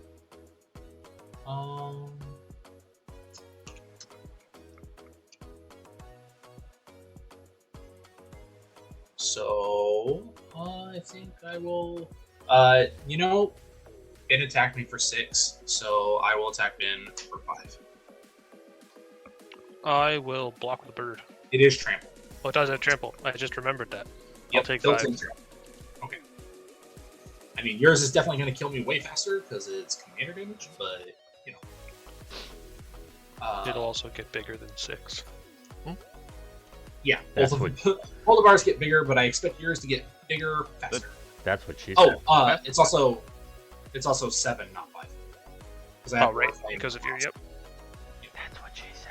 [SPEAKER 4] So I think I will. Ben attacked me for 6, so I will attack Ben for 5.
[SPEAKER 2] I will block with a bird.
[SPEAKER 4] It is trample.
[SPEAKER 2] Oh, it does have trample. I just remembered that.
[SPEAKER 4] Yep,
[SPEAKER 2] I'll take
[SPEAKER 4] built-in
[SPEAKER 2] 5.
[SPEAKER 4] trample. Okay. I mean, yours is definitely going to kill me way faster because it's commander damage, but you know.
[SPEAKER 2] It'll also get bigger than 6.
[SPEAKER 4] Yeah,
[SPEAKER 1] That's
[SPEAKER 4] both the bars get bigger, but I expect yours to get bigger faster.
[SPEAKER 1] That's what she said.
[SPEAKER 4] Oh, it's also 7, not 5.
[SPEAKER 2] Oh, right, because of your, yep.
[SPEAKER 1] That's what she said.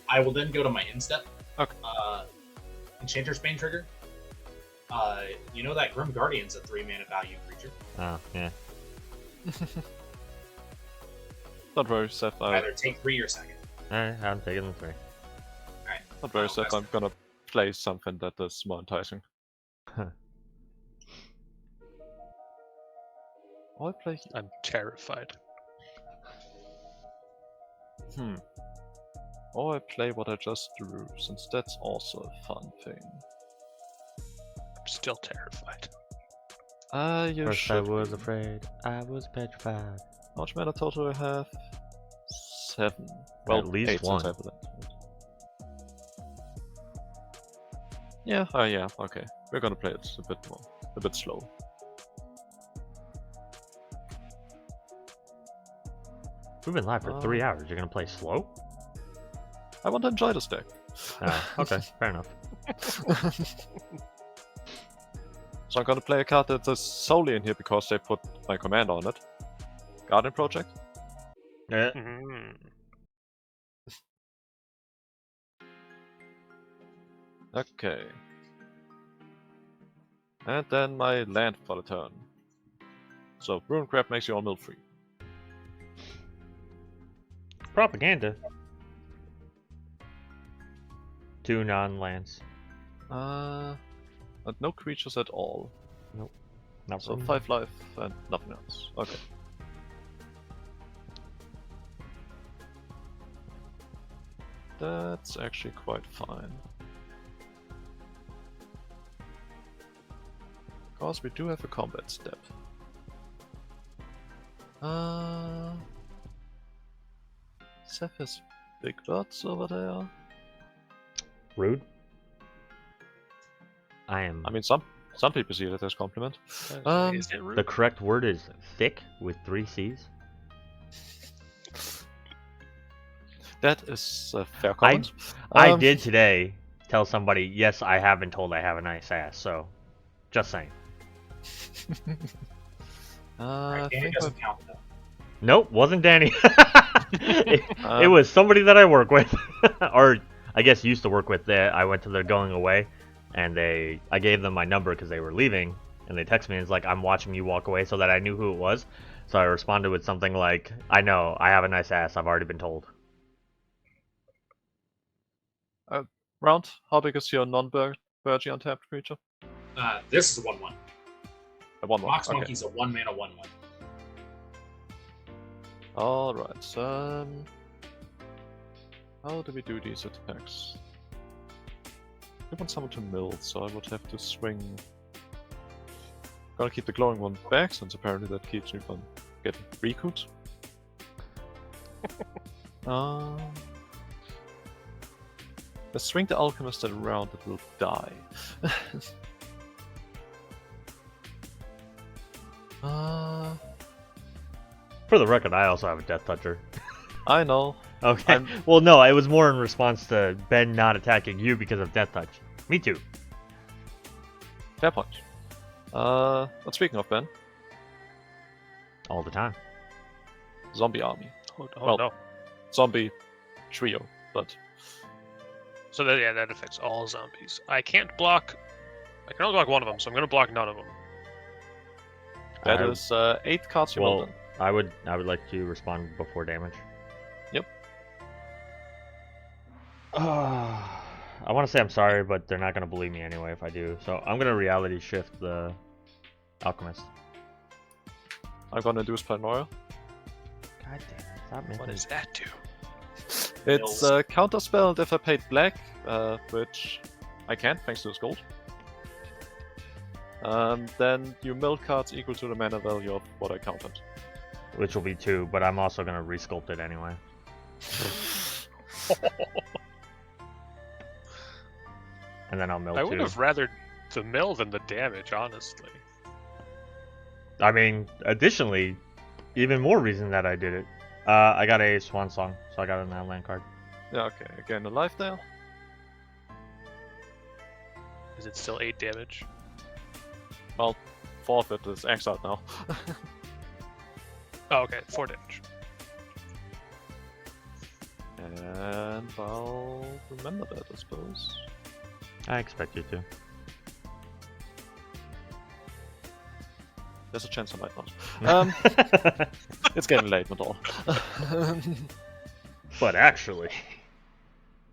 [SPEAKER 4] I will then go to my instep.
[SPEAKER 3] Okay.
[SPEAKER 4] Enchanter's Bane trigger. You know that Grim Guardian's a 3-mana value creature.
[SPEAKER 1] Oh, yeah.
[SPEAKER 3] Not very, Seth.
[SPEAKER 4] Either take 3 or second.
[SPEAKER 1] Alright, I'm taking the 3.
[SPEAKER 4] Alright.
[SPEAKER 3] Not very, Seth. I'm gonna play something that is more enticing. I play.
[SPEAKER 2] I'm terrified.
[SPEAKER 3] Or I play what I just drew, since that's also a fun thing.
[SPEAKER 2] I'm still terrified.
[SPEAKER 3] You
[SPEAKER 1] First
[SPEAKER 3] should
[SPEAKER 1] I was
[SPEAKER 3] be.
[SPEAKER 1] afraid, I was petrified.
[SPEAKER 3] How much mana total I have? 7. Well,
[SPEAKER 1] At least
[SPEAKER 3] 8
[SPEAKER 1] one.
[SPEAKER 3] since I have that. Yeah, yeah, okay. We're gonna play it a bit slow.
[SPEAKER 1] We've been live for 3 hours. You're gonna play slow?
[SPEAKER 3] I want to enjoy this deck.
[SPEAKER 1] Oh, okay, fair enough.
[SPEAKER 3] So I'm gonna play a card that is solely in here because they put my command on it. Guardian Project.
[SPEAKER 1] Yeah.
[SPEAKER 3] Okay. And then my land for the turn. So Ruin Crab makes you all mill free.
[SPEAKER 1] Propaganda. 2 non-lands.
[SPEAKER 3] And no creatures at all.
[SPEAKER 1] Not
[SPEAKER 3] So
[SPEAKER 1] for me.
[SPEAKER 3] 5 life and nothing else. Okay. That's actually quite fine. Because we do have a combat step. Seth has big dots over there.
[SPEAKER 1] Rude. I am.
[SPEAKER 3] I mean, some people see that as compliment.
[SPEAKER 2] Is it rude?
[SPEAKER 1] The correct word is thick with 3 C's.
[SPEAKER 3] That is a fair comment.
[SPEAKER 1] I did today tell somebody, yes, I have been told I have a nice ass, so just saying.
[SPEAKER 3] I
[SPEAKER 4] Danny
[SPEAKER 3] think
[SPEAKER 4] doesn't count though.
[SPEAKER 1] Nope, wasn't Danny. it was somebody that I work with, or I guess used to work with. That I went to their going away, and I gave them my number because they were leaving, and they texted me and it's like, I'm watching you walk away, so that I knew who it was. So I responded with something like, I know, I have a nice ass, I've already been told.
[SPEAKER 3] Round, how big is your non-Birgi untapped creature?
[SPEAKER 4] This is a 1/1.
[SPEAKER 3] A 1/1.
[SPEAKER 4] Mox
[SPEAKER 3] Okay.
[SPEAKER 4] Monkey's a 1-mana 1/1.
[SPEAKER 3] Alright, how do we do these attacks? I want someone to mill, so I would have to swing. Gotta keep the glowing one back, since apparently that keeps me from getting Riku'd. Let's swing the alchemist around, it will die.
[SPEAKER 1] For the record, I also have a Death Toucher.
[SPEAKER 3] I know.
[SPEAKER 1] Okay.
[SPEAKER 3] I'm-
[SPEAKER 1] Well, no, it was more in response to Ben not attacking you because of Death Touch. Me too.
[SPEAKER 3] Fair point. But speaking of Ben,
[SPEAKER 1] All the time.
[SPEAKER 3] zombie army.
[SPEAKER 2] Oh
[SPEAKER 3] well-
[SPEAKER 2] no.
[SPEAKER 3] Zombie trio, but
[SPEAKER 2] So that affects all zombies. I can't block. I can only block one of them, so I'm gonna block none of them.
[SPEAKER 3] that
[SPEAKER 1] I-
[SPEAKER 3] is 8 cards you
[SPEAKER 1] Well,
[SPEAKER 3] rolled in.
[SPEAKER 1] I would like to respond before damage.
[SPEAKER 3] Yep.
[SPEAKER 1] I want to say I'm sorry, but they're not going to believe me anyway if I do. So I'm going to reality shift the Alchemist.
[SPEAKER 3] I'm gonna do Spelltable.
[SPEAKER 1] God damn it. Stop making
[SPEAKER 2] What does that do?
[SPEAKER 3] It's counterspelled if I paid black, which I can't thanks to this gold. Then you mill cards equal to the mana value of what I counted.
[SPEAKER 1] Which will be 2, but I'm also going to resculpt it anyway. And then I'll mill 2.
[SPEAKER 2] I would have rather the mill than the damage, honestly.
[SPEAKER 1] I mean, additionally, even more reason that I did it. I got a Swan Song, so I got a non-land card.
[SPEAKER 3] Yeah, okay, again alive there.
[SPEAKER 2] Is it still 8 damage?
[SPEAKER 3] Well, 4 of it is exiled now.
[SPEAKER 2] Oh, okay, 4 damage.
[SPEAKER 3] And I'll remember that, I suppose.
[SPEAKER 1] I expect you to.
[SPEAKER 3] There's a chance I might not. It's getting late, not all.
[SPEAKER 1] But actually,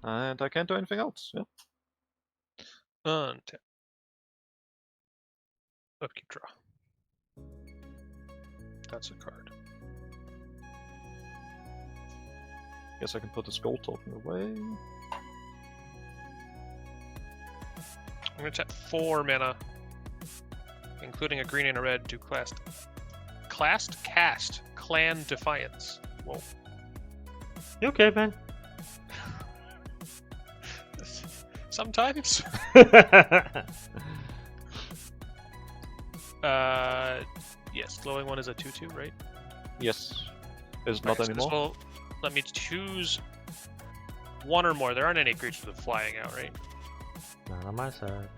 [SPEAKER 3] And I can't do anything else. Yeah.
[SPEAKER 2] Untap. Upkeep draw. That's a card.
[SPEAKER 3] Guess I can put the skull token away.
[SPEAKER 2] I'm gonna tap 4 mana, including a green and a red, to cast Clan Defiance. Whoa.
[SPEAKER 1] you okay, Ben?
[SPEAKER 2] Sometimes. Yes, glowing one is a 2/2, right?
[SPEAKER 3] Yes. Is
[SPEAKER 2] Alright,
[SPEAKER 3] not
[SPEAKER 2] so this
[SPEAKER 3] anymore.
[SPEAKER 2] will let me choose one or more. There aren't any creatures with flying out, right?
[SPEAKER 1] Not on my side.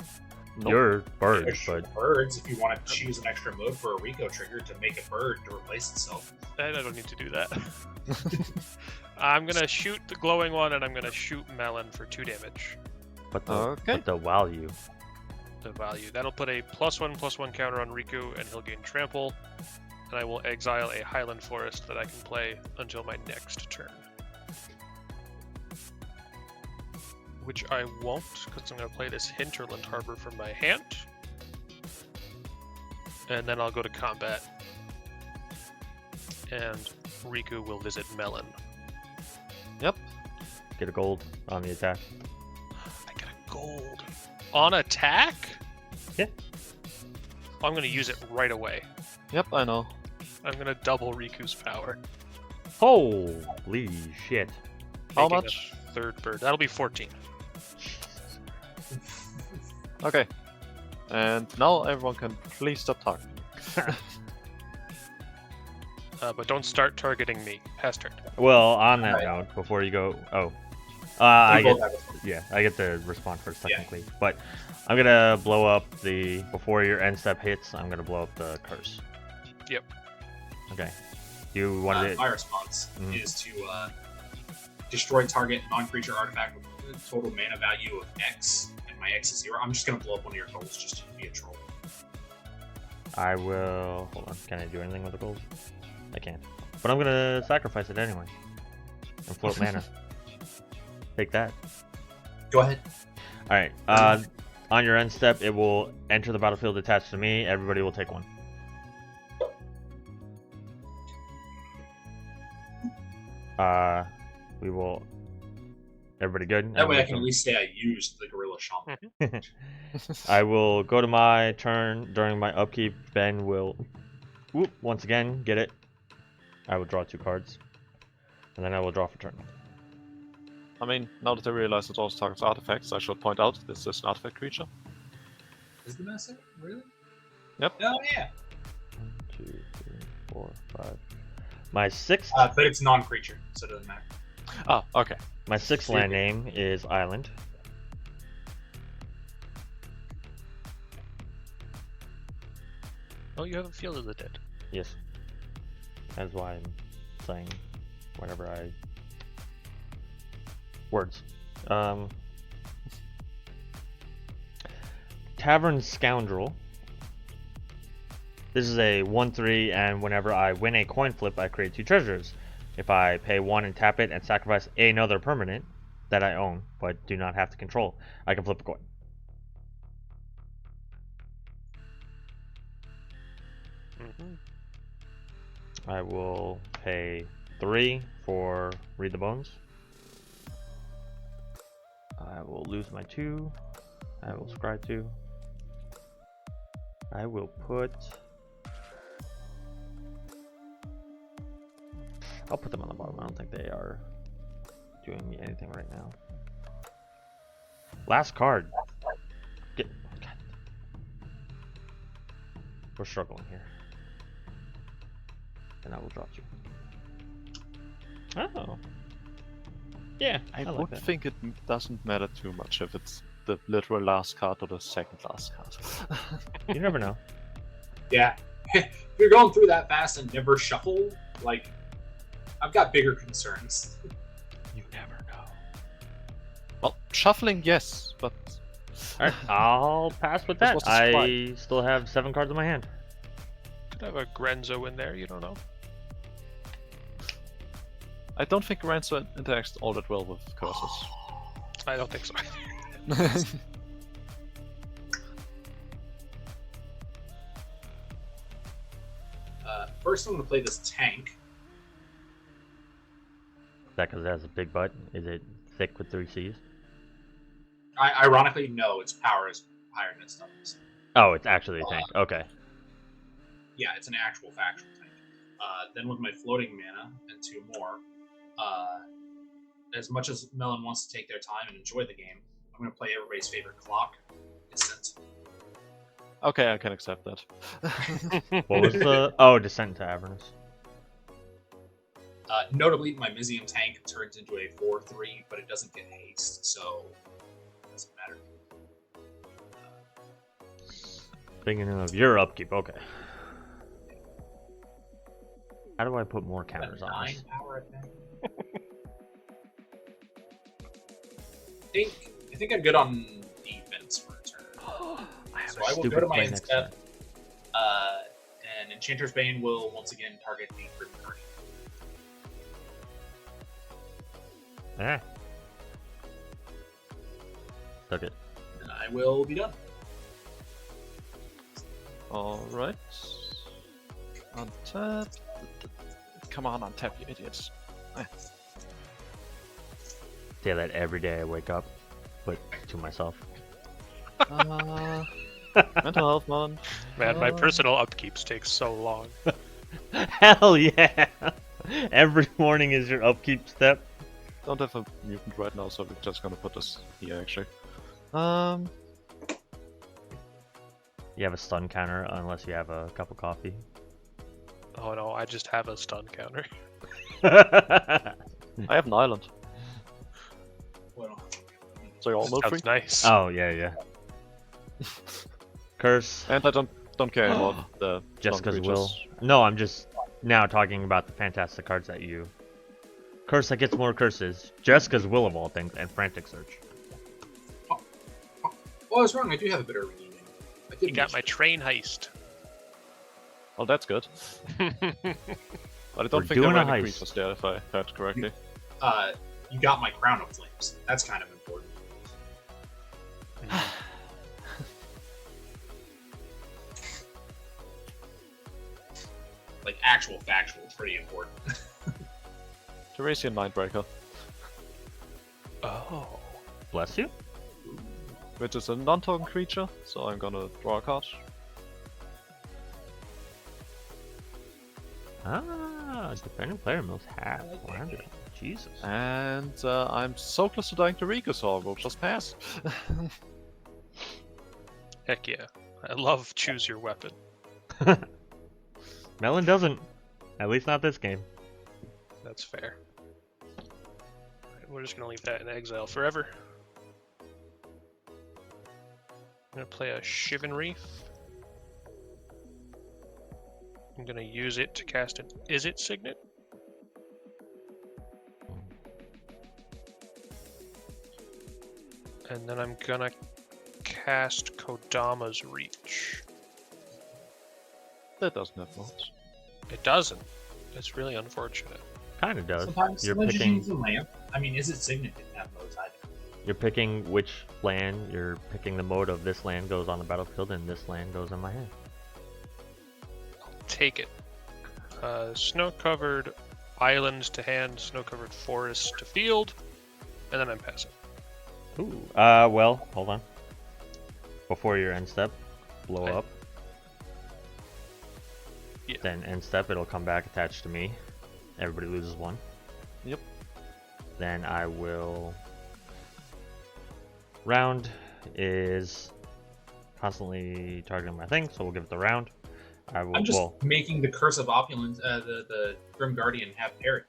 [SPEAKER 3] Nope.
[SPEAKER 1] You're birds,
[SPEAKER 4] Extra
[SPEAKER 1] but
[SPEAKER 4] birds, if you want to choose an extra mode for a Riku trigger to make a bird to replace itself.
[SPEAKER 2] I don't need to do that. I'm gonna shoot the glowing one, and I'm gonna shoot Melon for 2 damage.
[SPEAKER 1] but the
[SPEAKER 3] Okay.
[SPEAKER 1] but the value.
[SPEAKER 2] The value. That'll put a +1/+1 counter on Riku, and he'll gain trample. And I will exile a Highland Forest that I can play until my next turn. Which I won't, because I'm going to play this Hinterland Harbor from my hand. And then I'll go to combat. And Riku will visit Melon.
[SPEAKER 3] Yep.
[SPEAKER 1] Get a gold on the attack.
[SPEAKER 2] I get a gold. On attack?
[SPEAKER 1] Yeah.
[SPEAKER 2] I'm going to use it right away.
[SPEAKER 3] Yep, I know.
[SPEAKER 2] I'm going to double Riku's power.
[SPEAKER 1] Holy shit!
[SPEAKER 3] How
[SPEAKER 2] making a
[SPEAKER 3] much?
[SPEAKER 2] 3rd bird. That'll be 14.
[SPEAKER 3] Okay. And now everyone can please stop talking.
[SPEAKER 2] But don't start targeting me. Pass turn.
[SPEAKER 1] Well, on that
[SPEAKER 4] Alright.
[SPEAKER 1] note, before you go, I
[SPEAKER 4] We
[SPEAKER 1] get
[SPEAKER 4] both have it.
[SPEAKER 1] yeah, I get to respond first
[SPEAKER 4] Yeah.
[SPEAKER 1] technically, but I'm gonna blow up the before your end step hits. I'm gonna blow up the curse.
[SPEAKER 2] Yep.
[SPEAKER 1] Okay. You wanted it.
[SPEAKER 4] My response
[SPEAKER 1] Mhm.
[SPEAKER 4] is to destroy target non-creature artifact with a total mana value of X, and my X is 0. I'm just gonna blow up one of your goals just to be a troll.
[SPEAKER 1] I will. Hold on. Can I do anything with the gold? I can't. But I'm gonna sacrifice it anyway and float mana. Take that.
[SPEAKER 4] Go ahead.
[SPEAKER 1] All right. On your end step, it will enter the battlefield attached to me. Everybody will take one. We will. Everybody good?
[SPEAKER 4] That way I
[SPEAKER 1] Everybody
[SPEAKER 4] can at least say I used the Gorilla Shaman.
[SPEAKER 1] I will go to my turn during my upkeep. Ben will, whoop, once again get it. I will draw 2 cards, and then I will draw for turn.
[SPEAKER 3] I mean, now that I realize it also targets artifacts, I should point out this is an artifact creature.
[SPEAKER 4] Is the message really?
[SPEAKER 3] Yep.
[SPEAKER 4] Oh yeah.
[SPEAKER 1] 1, 2, 3, 4, 5. My sixth,
[SPEAKER 4] But it's non-creature, so it doesn't matter.
[SPEAKER 3] Ah, okay.
[SPEAKER 1] my sixth land name is Island.
[SPEAKER 2] Oh, you have a Field of the Dead.
[SPEAKER 1] Yes, that's why I'm saying whatever I words. Tavern Scoundrel. This is a 1/3, and whenever I win a coin flip, I create 2 treasures. If I pay 1 and tap it and sacrifice another permanent that I own but do not have to control, I can flip a coin.
[SPEAKER 2] Mm-hmm.
[SPEAKER 1] I will pay 3 for Read the Bones. I will lose my 2. I will scry 2. I will put... I'll put them on the bottom. I don't think they are doing me anything right now. Last card. God. We're struggling here. And I will drop you. Oh. Yeah,
[SPEAKER 3] I
[SPEAKER 1] like
[SPEAKER 3] would
[SPEAKER 1] that.
[SPEAKER 3] think it doesn't matter too much if it's the literal last card or the second last card.
[SPEAKER 1] You never know.
[SPEAKER 4] Yeah. If you're going through that fast and never shuffle, like, I've got bigger concerns.
[SPEAKER 1] You never know.
[SPEAKER 3] Well, shuffling, yes, but
[SPEAKER 1] Alright, I'll pass with
[SPEAKER 3] This
[SPEAKER 1] that.
[SPEAKER 3] was the
[SPEAKER 1] I still have 7 cards in my hand.
[SPEAKER 2] Could have a Grenzo in there, you don't know.
[SPEAKER 3] I don't think Ransom interacts all that well with curses.
[SPEAKER 2] I don't think so.
[SPEAKER 4] First, I'm going to play this tank.
[SPEAKER 1] Is that because it has a big butt? Is it thick with 3 Cs?
[SPEAKER 4] Ironically, no, its power is higher than its toughness.
[SPEAKER 1] Oh, it's actually a tank. Okay.
[SPEAKER 4] Yeah, it's an actual factual tank. Then with my floating mana and 2 more, as much as Melon wants to take their time and enjoy the game, I'm going to play everybody's favorite clock, Instant.
[SPEAKER 3] Okay, I can accept that.
[SPEAKER 1] What was the... Oh, Descent to Avernus.
[SPEAKER 4] Notably, my Mizium tank turns into a 4/3, but it doesn't get haste, so it doesn't matter.
[SPEAKER 1] Thinking of your upkeep, okay. How do I put more counters on
[SPEAKER 4] 9
[SPEAKER 1] this?
[SPEAKER 4] power, I think I'm good on defense for a turn. So I will go to my instep, and Enchanter's Bane will once again target the Grim Guardian.
[SPEAKER 1] Yeah. Took it.
[SPEAKER 4] And I will be done.
[SPEAKER 3] Alright. Untap. Come on, untap, you idiots.
[SPEAKER 1] Say that every day I wake up, but to myself.
[SPEAKER 3] Mental health, man.
[SPEAKER 2] Man, my personal upkeeps take so long.
[SPEAKER 1] Hell yeah! Every morning is your upkeep step.
[SPEAKER 3] Don't have a mutant right now, so we're just gonna put this here, actually.
[SPEAKER 1] You have a stun counter unless you have a cup of coffee.
[SPEAKER 2] Oh no, I just have a stun counter.
[SPEAKER 3] I have an island,
[SPEAKER 4] Well,
[SPEAKER 3] so you're all milk free.
[SPEAKER 2] Sounds nice.
[SPEAKER 1] Oh yeah. Curse.
[SPEAKER 3] And I don't care about the
[SPEAKER 1] Jessica's
[SPEAKER 3] non-creatures.
[SPEAKER 1] will. No, I'm just now talking about the fantastic cards that you. Curse that gets more curses. Jessica's will of all things, and Frantic Search.
[SPEAKER 4] well, I was wrong. I do have a bit of redeeming. I did
[SPEAKER 2] You got my train heist.
[SPEAKER 3] Well, that's good. But I don't
[SPEAKER 1] We're
[SPEAKER 3] think there
[SPEAKER 1] doing
[SPEAKER 3] were
[SPEAKER 1] a
[SPEAKER 3] any
[SPEAKER 1] heist.
[SPEAKER 3] creatures there, if I heard correctly.
[SPEAKER 4] You got my Crown of Flames. That's kind of important. Like actual factual, it's pretty important.
[SPEAKER 3] Teresian Mindbreaker,
[SPEAKER 2] Oh.
[SPEAKER 1] Bless you.
[SPEAKER 3] which is a non-token creature, so I'm gonna draw a card.
[SPEAKER 1] Ah, defending player moves half. 100. Jesus.
[SPEAKER 3] And I'm so close to dying to Riku, so I will just pass.
[SPEAKER 2] Heck yeah. I love choose your weapon.
[SPEAKER 1] Melon doesn't. At least not this game.
[SPEAKER 2] That's fair. Alright, we're just gonna leave that in exile forever. I'm gonna play a Shivan Reef. I'm gonna use it to cast an Is It Signet. And then I'm gonna cast Kodama's Reach.
[SPEAKER 3] That doesn't have much.
[SPEAKER 2] It doesn't. It's really unfortunate.
[SPEAKER 1] Kind of does.
[SPEAKER 4] Sometimes
[SPEAKER 1] You're
[SPEAKER 4] you
[SPEAKER 1] picking.
[SPEAKER 4] use a lamp. I mean, Is It Signet didn't have modes either.
[SPEAKER 1] You're picking which land. You're picking the mode of this land goes on the battlefield, and this land goes in my hand.
[SPEAKER 2] Take it. Snow-covered island to hand, snow-covered forest to field, and then I'm passing.
[SPEAKER 1] Ooh. Well, hold on. Before your end step, blow
[SPEAKER 2] Okay.
[SPEAKER 1] up.
[SPEAKER 2] Yeah.
[SPEAKER 1] Then end step, it'll come back attached to me. Everybody loses 1.
[SPEAKER 3] Yep.
[SPEAKER 1] Then I will. Round is constantly targeting my thing, so we'll give it the round. I will.
[SPEAKER 4] I'm just
[SPEAKER 1] Well,
[SPEAKER 4] making the Curse of Opulence, the Grim Guardian have parry.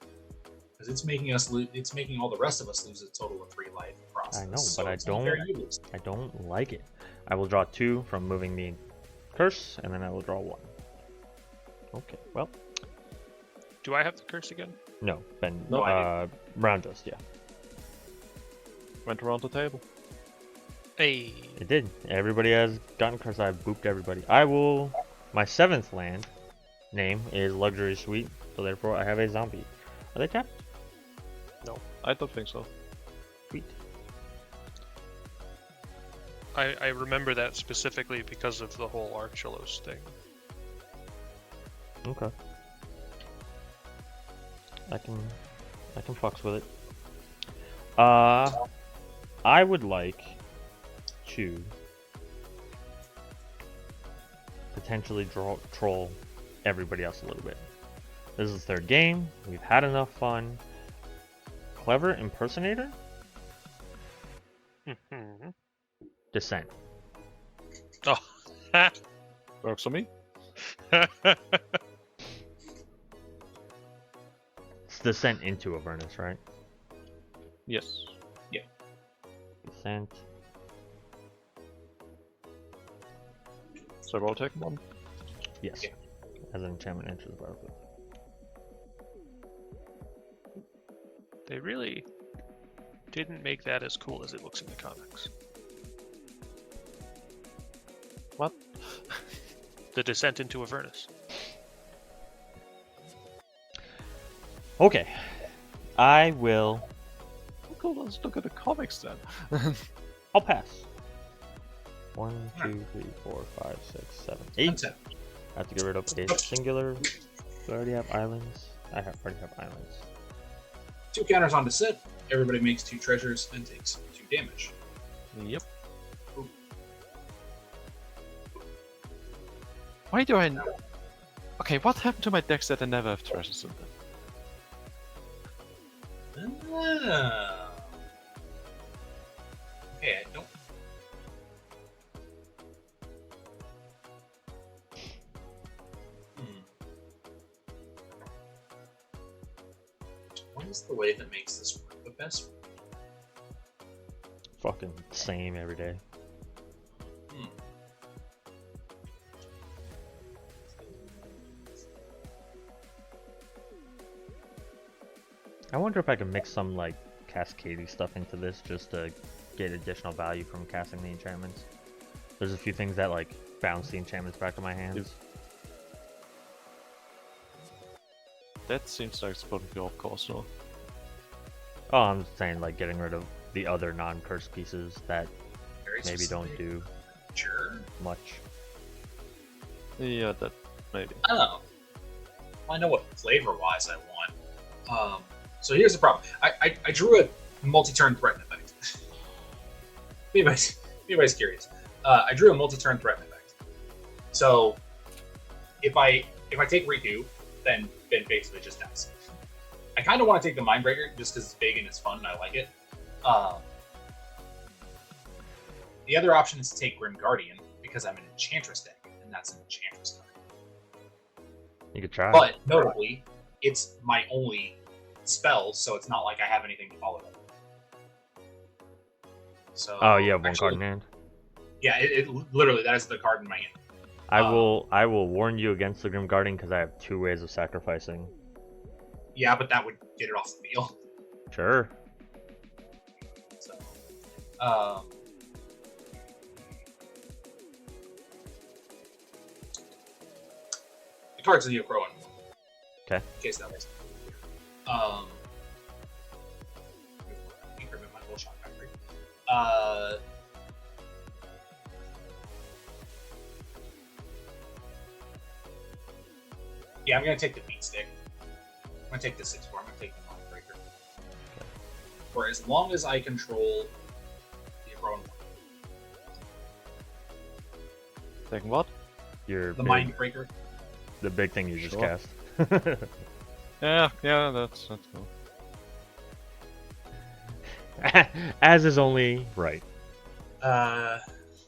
[SPEAKER 4] because it's making us lose. It's making all the rest of us lose a total of 3 life across.
[SPEAKER 1] I know,
[SPEAKER 4] this,
[SPEAKER 1] but
[SPEAKER 4] so
[SPEAKER 1] I
[SPEAKER 4] it's not fair you lose.
[SPEAKER 1] don't like it. I will draw 2 from moving the curse, and then I will draw 1. Okay, well,
[SPEAKER 2] Do I have the curse again?
[SPEAKER 1] no, Ben,
[SPEAKER 4] No, I
[SPEAKER 1] round just, yeah.
[SPEAKER 3] Went around the table.
[SPEAKER 2] Hey.
[SPEAKER 1] It did. Everybody has gotten curse. I booped everybody. I will. My 7th land name is Luxury Suite, so therefore I have a zombie. Are they tapped?
[SPEAKER 3] I don't think so.
[SPEAKER 1] Sweet.
[SPEAKER 2] I remember that specifically because of the whole Archelaus thing.
[SPEAKER 1] Okay. I can fucks with it. I would like to potentially troll everybody else a little bit. This is the 3rd game. We've had enough fun. Clever impersonator? Descent.
[SPEAKER 2] Oh.
[SPEAKER 3] Works for me.
[SPEAKER 1] It's descent into Avernus, right?
[SPEAKER 3] Yes.
[SPEAKER 1] Descent.
[SPEAKER 3] So I'll take 1.
[SPEAKER 1] Yes. As an enchantment enters the battlefield.
[SPEAKER 2] They really didn't make that as cool as it looks in the comics.
[SPEAKER 3] What?
[SPEAKER 2] The descent into Avernus.
[SPEAKER 1] Okay. I will.
[SPEAKER 3] Cool, let's look at the comics then.
[SPEAKER 1] I'll pass. 1, 2, 3, 4, 5, 6, 7, 8.
[SPEAKER 4] Untap.
[SPEAKER 1] I have to get rid of a singular. Do I already have islands? Already have islands.
[SPEAKER 4] 2 counters on descent. Everybody makes 2 treasures and takes 2 damage.
[SPEAKER 3] Yep.
[SPEAKER 4] Ooh.
[SPEAKER 3] Why do I... Okay, what happened to my decks that I never have treasures in them?
[SPEAKER 4] Ah. Okay, I don't. What is the way that makes this work the best?
[SPEAKER 1] Fucking same every day. I wonder if I can mix some like cascading stuff into this just to get additional value from casting the enchantments. There's a few things that like bounce the enchantments back to my hands.
[SPEAKER 3] That seems like it's probably off course, though.
[SPEAKER 1] Oh, I'm saying like getting rid of the other non-cursed pieces that
[SPEAKER 4] Very
[SPEAKER 1] maybe don't
[SPEAKER 4] specific.
[SPEAKER 1] do
[SPEAKER 4] Sure.
[SPEAKER 1] much.
[SPEAKER 3] Yeah, that maybe.
[SPEAKER 4] I don't know. I know what flavor-wise I want. So here's the problem. I drew a multi-turn threaten effect. anybody's curious. I drew a multi-turn threaten effect. So if I take Riku, then basically just dies. I kind of want to take the Mindbreaker just because it's big and it's fun and I like it. The other option is to take Grim Guardian because I'm an Enchantress deck, and that's an Enchantress card.
[SPEAKER 1] You could try.
[SPEAKER 4] But notably, it's my only spell, so it's not like I have anything to follow it. So
[SPEAKER 1] Oh, you have one
[SPEAKER 4] actually,
[SPEAKER 1] card in hand.
[SPEAKER 4] Yeah, it literally that is the card in my hand.
[SPEAKER 1] I will warn you against the Grim Guardian because I have 2 ways of sacrificing.
[SPEAKER 4] Yeah, but that would get it off the field.
[SPEAKER 1] Sure.
[SPEAKER 4] So, the cards of the Okroan.
[SPEAKER 1] Okay.
[SPEAKER 4] In case that wasn't clear. Increment my bullshot factory. Yeah, I'm gonna take the beat stick. I'm gonna take the 6/4. I'm gonna take the Mindbreaker.
[SPEAKER 1] Okay.
[SPEAKER 4] For as long as I control the Okroan,
[SPEAKER 3] Taking what?
[SPEAKER 1] Your
[SPEAKER 4] the
[SPEAKER 1] big,
[SPEAKER 4] Mindbreaker.
[SPEAKER 1] the big thing you just
[SPEAKER 3] Sure.
[SPEAKER 1] cast.
[SPEAKER 3] Yeah, that's cool.
[SPEAKER 1] As is only right.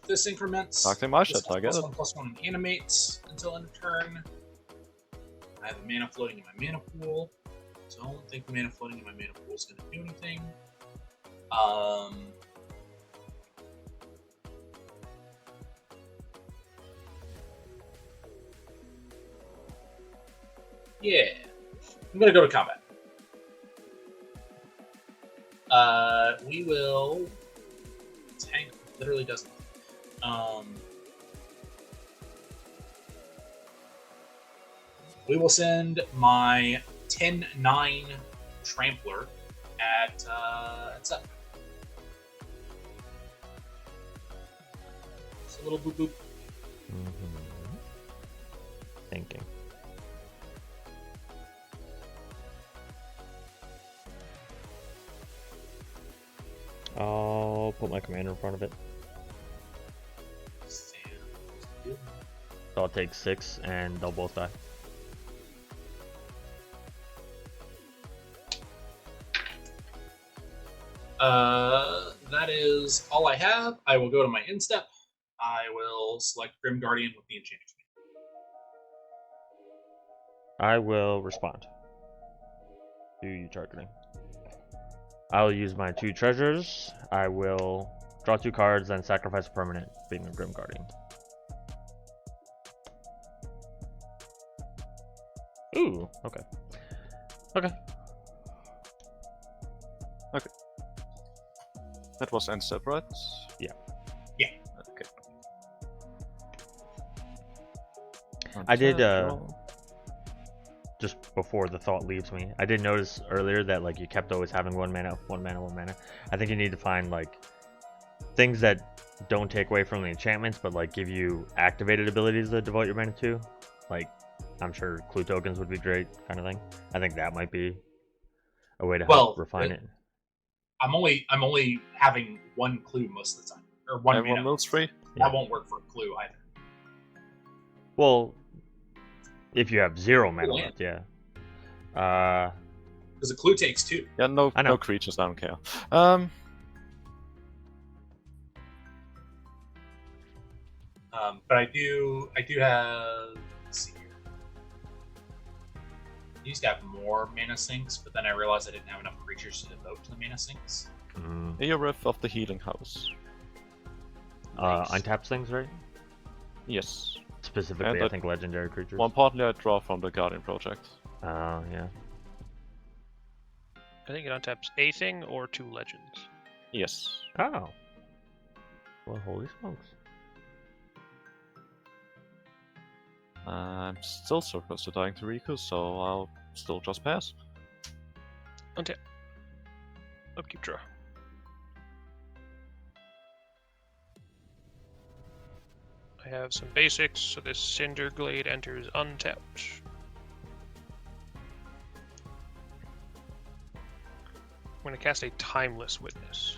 [SPEAKER 4] This increments.
[SPEAKER 3] Talking my
[SPEAKER 4] this
[SPEAKER 3] shit, I get it.
[SPEAKER 4] +1/+1 animates until end of turn. I have a mana floating in my mana pool. don't think mana floating in my mana pool is going to do anything. Yeah, I'm going to go to combat. We will. Tank literally doesn't. We will send my 10-9 Trampler at Seth. Just a little boop boop.
[SPEAKER 1] Thinking. I'll put my commander in front of it. So I'll take 6 and they'll both die.
[SPEAKER 4] That is all I have. I will go to my instep. I will select Grim Guardian with the enchantment.
[SPEAKER 1] I will respond to you targeting. I'll use my 2 treasures. I will draw 2 cards and sacrifice a permanent, being a Grim Guardian. Ooh, okay. Okay.
[SPEAKER 3] Okay. That was end step, right?
[SPEAKER 1] Yeah.
[SPEAKER 4] Yeah.
[SPEAKER 3] Okay.
[SPEAKER 1] I did, just before the thought leaves me, I did notice earlier that like you kept always having 1 mana, 1 mana, 1 mana. I think you need to find like things that don't take away from the enchantments, but like give you activated abilities to devote your mana to. Like, I'm sure clue tokens would be great, kind of thing. I think that might be a way to help refine it.
[SPEAKER 4] I'm only having 1 clue most of the time, or 1
[SPEAKER 3] Everyone
[SPEAKER 4] mana.
[SPEAKER 3] moves free.
[SPEAKER 4] That won't work for a clue either.
[SPEAKER 1] Well, if you have 0 mana left, yeah.
[SPEAKER 4] Because a clue takes 2.
[SPEAKER 3] Yeah, no creatures. I don't care.
[SPEAKER 4] But I do have. Let's see here. I used to have more mana sinks, but then I realized I didn't have enough creatures to devote to the mana sinks.
[SPEAKER 3] Eorith of the Healing House.
[SPEAKER 1] Nice. Untapped things, right?
[SPEAKER 3] Yes.
[SPEAKER 1] Specifically, I think legendary creatures.
[SPEAKER 3] One partly I draw from the Guardian project.
[SPEAKER 1] Oh, yeah.
[SPEAKER 2] I think it untaps a thing or 2 legends.
[SPEAKER 3] Yes.
[SPEAKER 1] Oh. Well, holy smokes.
[SPEAKER 3] I'm still so close to dying to Riku, so I'll still just pass.
[SPEAKER 2] Untap. Upkeep draw. I have some basics, so this Cinder Glade enters untapped. I'm going to cast a Timeless Witness,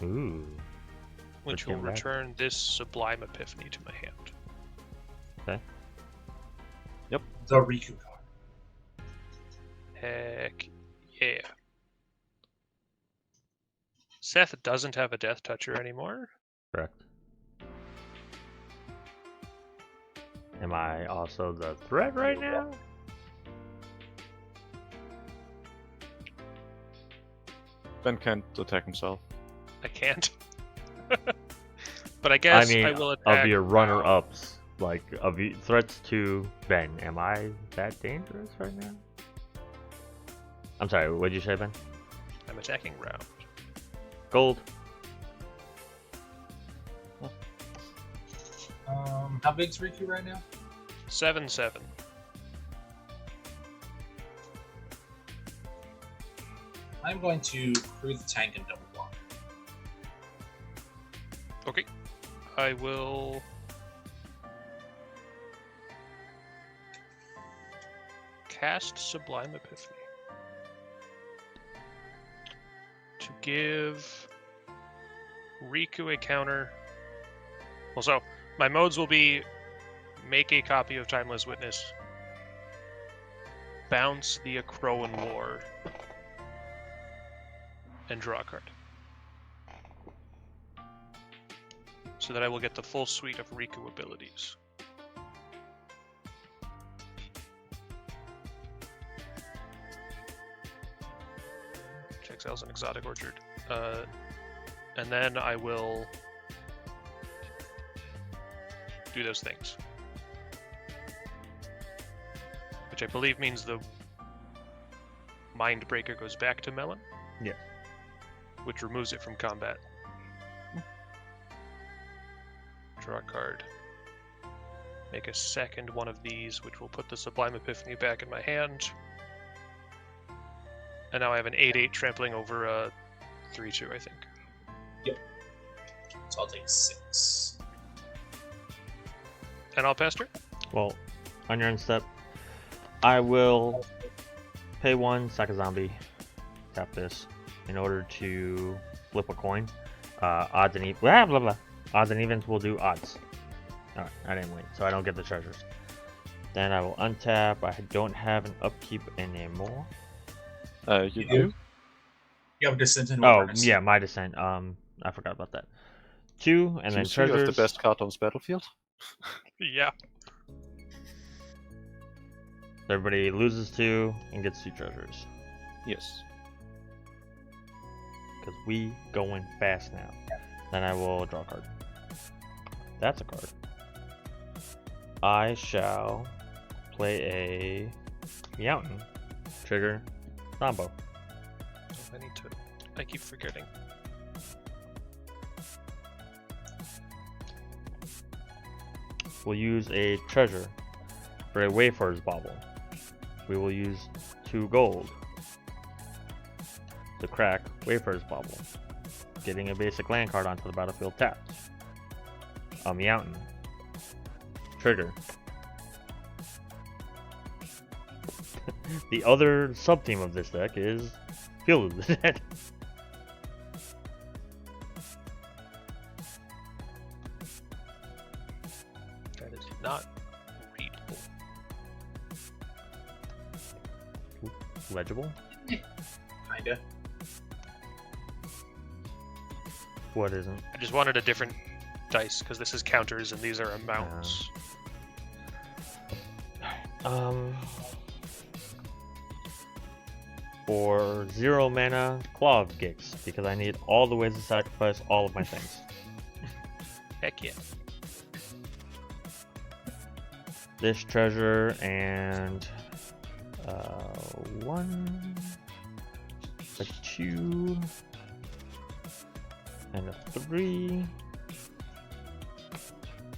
[SPEAKER 1] Ooh.
[SPEAKER 2] which will return this Sublime Epiphany to my hand.
[SPEAKER 1] Okay.
[SPEAKER 3] Yep.
[SPEAKER 4] The Riku card.
[SPEAKER 2] Heck yeah. Seth doesn't have a Death Toucher anymore.
[SPEAKER 1] Correct. Am I also the threat right now?
[SPEAKER 3] Ben can't attack himself.
[SPEAKER 2] I can't. But I guess I will attack.
[SPEAKER 1] Of your runner-ups, like of threats to Ben, am I that dangerous right now? I'm sorry, what did you say, Ben?
[SPEAKER 2] I'm attacking round.
[SPEAKER 1] Gold.
[SPEAKER 4] How big's Riku right now?
[SPEAKER 2] 7/7.
[SPEAKER 4] I'm going to crew the tank and double block.
[SPEAKER 2] Okay. I will cast Sublime Epiphany to give Riku a counter. Well, so my modes will be make a copy of Timeless Witness, bounce the Akroan War, and draw a card. So that I will get the full suite of Riku abilities. fails an exotic orchard. And then I will do those things. Which I believe means the Mind Breaker goes back to Melon.
[SPEAKER 1] Yeah.
[SPEAKER 2] Which removes it from combat. Draw a card. Make a second one of these, which will put the Sublime Epiphany back in my hand. And now I have an 8/8 trampling over a 3/2, I think.
[SPEAKER 4] So I'll take 6.
[SPEAKER 2] And I'll pass turn.
[SPEAKER 1] Well, on your end step, I will pay 1, sack a zombie, tap this, in order to flip a coin. Odds and evens. Blah blah blah. Odds and evens will do odds. Alright, I didn't win, so I don't get the treasures. Then I will untap. I don't have an upkeep anymore.
[SPEAKER 3] You do?
[SPEAKER 4] You have a Descent in
[SPEAKER 1] Oh,
[SPEAKER 4] Wilderness.
[SPEAKER 1] yeah, my descent. I forgot about that. 2, and then
[SPEAKER 3] So you have
[SPEAKER 1] treasures.
[SPEAKER 3] the best card on this battlefield?
[SPEAKER 2] Yeah.
[SPEAKER 1] Everybody loses 2 and gets 2 treasures.
[SPEAKER 3] Yes.
[SPEAKER 1] Because we going fast now. Then I will draw a card. That's a card. I shall play a Meowton. Trigger Combo.
[SPEAKER 2] I keep forgetting.
[SPEAKER 1] We'll use a treasure for a Wayfarer's Bauble. We will use 2 gold to crack Wayfarer's Bauble, getting a basic land card onto the battlefield tapped. A Meowton. Trigger. The other sub-theme of this deck is Field of the Dead.
[SPEAKER 2] That is not readable.
[SPEAKER 1] Legible?
[SPEAKER 4] Kinda.
[SPEAKER 1] What isn't?
[SPEAKER 2] I just wanted a different dice because this is counters and these are amounts.
[SPEAKER 1] For 0 mana, Claw of Gix, because I need all the ways to sacrifice all of my things.
[SPEAKER 2] Heck yeah.
[SPEAKER 1] This treasure and 1, a 2, and a 3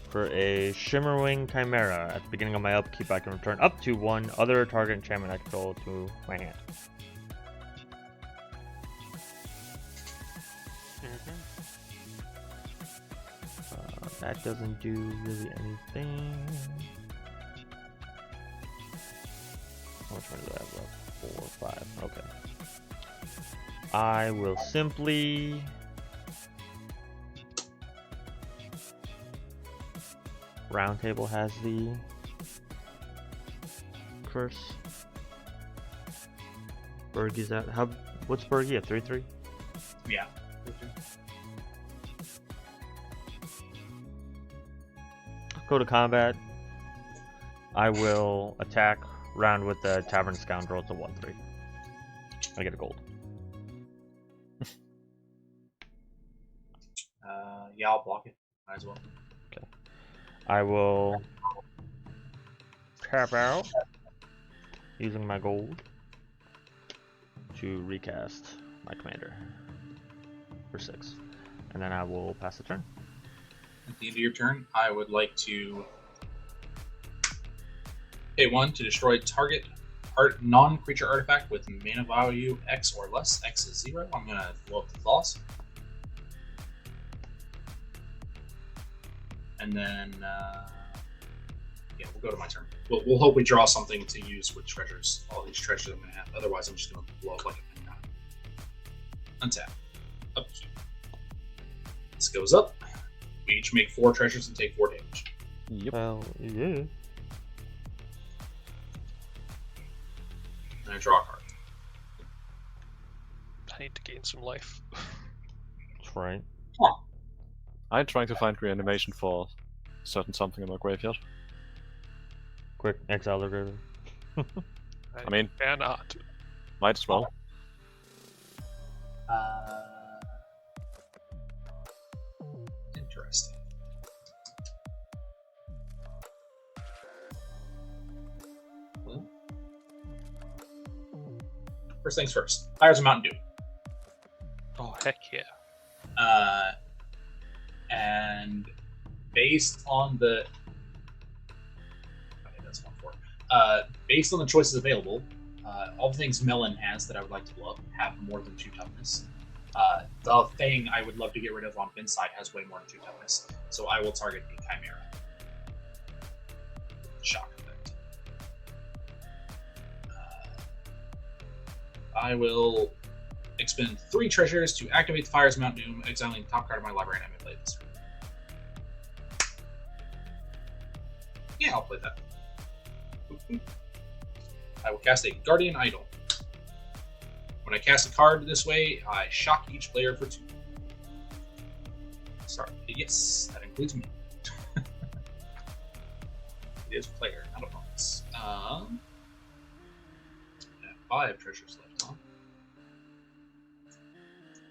[SPEAKER 1] for a Shimmerwing Chimera. At the beginning of my upkeep, I can return up to 1 other target enchantment I control to my hand. That doesn't do really anything. How much money do I have left? 4 or 5. Okay. I will simply Roundtable has the curse. Birgi's at what's Birgi at 3/3?
[SPEAKER 4] Yeah.
[SPEAKER 1] Go to combat. I will attack round with the Tavern Scoundrel to 1/3. I get a gold.
[SPEAKER 4] Yeah, I'll block it. Might as well.
[SPEAKER 1] Okay. I will tap out using my gold to recast my commander for 6. And then I will pass the turn.
[SPEAKER 4] At the end of your turn, I would like to pay 1 to destroy target non-creature artifact with mana value X or less. X is 0. I'm going to blow up the claws. And then, yeah, we'll go to my turn. We'll hope we draw something to use with treasures. All these treasures I'm going to have. Otherwise, I'm just going to blow up like a thing. Untap. Upkeep. This goes up. We each make 4 treasures and take 4 damage.
[SPEAKER 3] Yep.
[SPEAKER 1] Well, yeah.
[SPEAKER 4] And I draw a card.
[SPEAKER 2] I need to gain some life.
[SPEAKER 1] That's right.
[SPEAKER 3] I'm trying to find reanimation for certain something in my graveyard.
[SPEAKER 1] Quick, exile the graveyard.
[SPEAKER 3] I mean-
[SPEAKER 2] cannot.
[SPEAKER 3] Might as well.
[SPEAKER 4] Interesting. Well, first things first. Fires a Mountain Dew.
[SPEAKER 2] Oh, heck yeah.
[SPEAKER 4] And based on the that's 1-4. Based on the choices available, all the things Melon has that I would like to blow up have more than 2 toughness. The thing I would love to get rid of on Ben's side has way more than 2 toughness, so I will target the Chimera. Shock effect. I will expend 3 treasures to activate the Fire's Mount Doom, exiling the top card of my library, and I may play this turn. Yeah, I'll play that. I will cast a Guardian Idol. When I cast a card this way, I shock each player for 2. Sorry, yes, that includes me. It is player, not opponents. I have 5 treasures left, huh?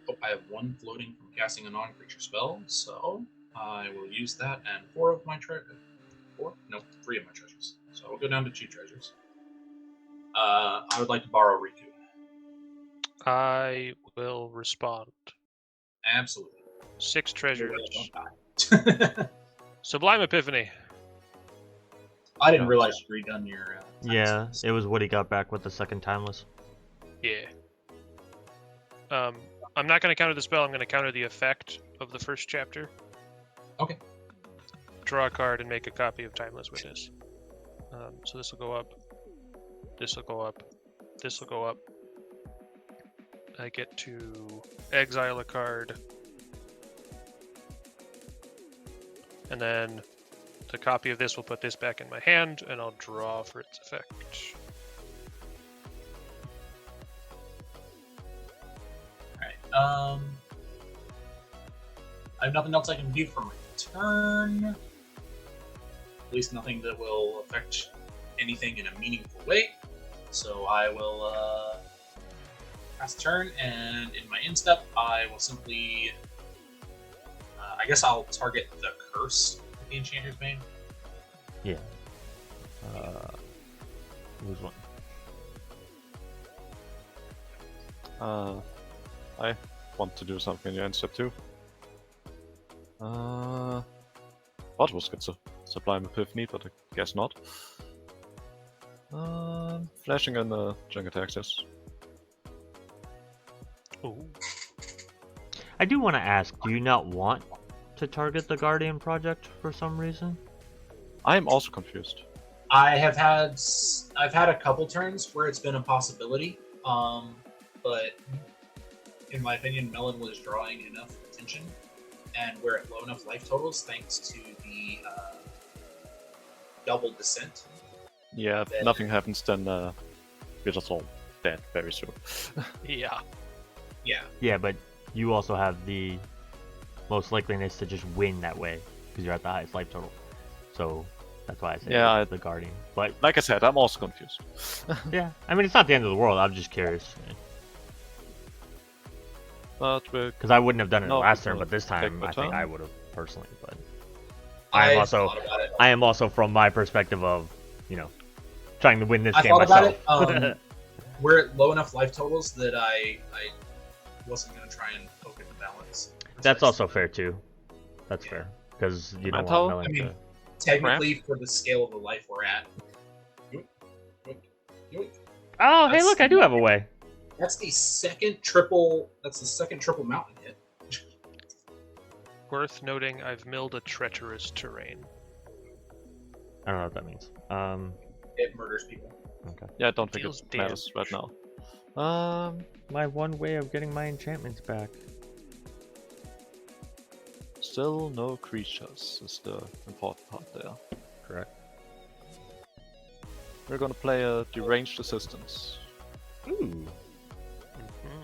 [SPEAKER 4] Oh, I have 1 floating from casting a non-creature spell, so I will use that and 4 of my treasures. 4? No, 3 of my treasures. So I will go down to 2 treasures. I would like to borrow Riku.
[SPEAKER 2] I will respond.
[SPEAKER 4] Absolutely.
[SPEAKER 2] 6 treasures.
[SPEAKER 4] Don't die.
[SPEAKER 2] Sublime Epiphany.
[SPEAKER 4] I didn't realize you redone your.
[SPEAKER 1] Yeah, it was what he got back with the second timeless.
[SPEAKER 2] Yeah. I'm not going to counter the spell. I'm going to counter the effect of the first chapter.
[SPEAKER 4] Okay.
[SPEAKER 2] Draw a card and make a copy of Timeless Witness. So this will go up. This will go up. This will go up. I get to exile a card. And then the copy of this will put this back in my hand, and I'll draw for its effect.
[SPEAKER 4] Alright, I have nothing else I can do for my turn. At least nothing that will affect anything in a meaningful way. So I will pass the turn, and in my end step, I will simply... I guess I'll target the curse with the Enchanter's Bane.
[SPEAKER 1] Yeah. Lose 1.
[SPEAKER 3] I want to do something in your end step too. Thought it was good Sublime Epiphany, but I guess not. Flashing in the junk attacks, yes.
[SPEAKER 2] Ooh.
[SPEAKER 1] I do want to ask, do you not want to target the Guardian project for some reason?
[SPEAKER 3] I am also confused.
[SPEAKER 4] I've had a couple turns where it's been a possibility, but in my opinion, Melon was drawing enough attention, and we're at low enough life totals thanks to the double descent.
[SPEAKER 3] Yeah, if nothing happens, then we're just all dead very soon.
[SPEAKER 2] Yeah.
[SPEAKER 4] Yeah.
[SPEAKER 1] Yeah, but you also have the most likeliness to just win that way because you're at the highest life total. So that's why I say the Guardian. But
[SPEAKER 3] like I said, I'm also confused.
[SPEAKER 1] yeah, I mean, it's not the end of the world. I'm just curious.
[SPEAKER 3] But
[SPEAKER 1] because I wouldn't have done it last turn, but this
[SPEAKER 3] take
[SPEAKER 1] time
[SPEAKER 3] the
[SPEAKER 1] I think
[SPEAKER 3] turn.
[SPEAKER 1] I would have personally. But
[SPEAKER 4] I
[SPEAKER 1] I am also from my perspective of, you know, trying to win this
[SPEAKER 4] I
[SPEAKER 1] game
[SPEAKER 4] thought
[SPEAKER 1] myself.
[SPEAKER 4] about it. We're at low enough life totals that I wasn't going to try and poke in the balance.
[SPEAKER 1] That's also fair too. That's fair because you don't
[SPEAKER 3] Mental?
[SPEAKER 1] want Melon to.
[SPEAKER 4] Technically, for the scale of the life we're at. Yoink, yoink, yoink.
[SPEAKER 1] Oh, hey,
[SPEAKER 4] That's-
[SPEAKER 1] look, I do have a way.
[SPEAKER 4] That's the second triple. That's the second triple mountain hit.
[SPEAKER 2] Worth noting, I've milled a treacherous terrain.
[SPEAKER 1] I don't know what that means.
[SPEAKER 4] It murders people.
[SPEAKER 1] Okay.
[SPEAKER 3] yeah, I don't think
[SPEAKER 2] Deals
[SPEAKER 3] it matters right now.
[SPEAKER 1] My one way of getting my enchantments back.
[SPEAKER 3] Still no creatures is the important part there.
[SPEAKER 1] Correct.
[SPEAKER 3] We're gonna play a deranged assistance.
[SPEAKER 1] Ooh.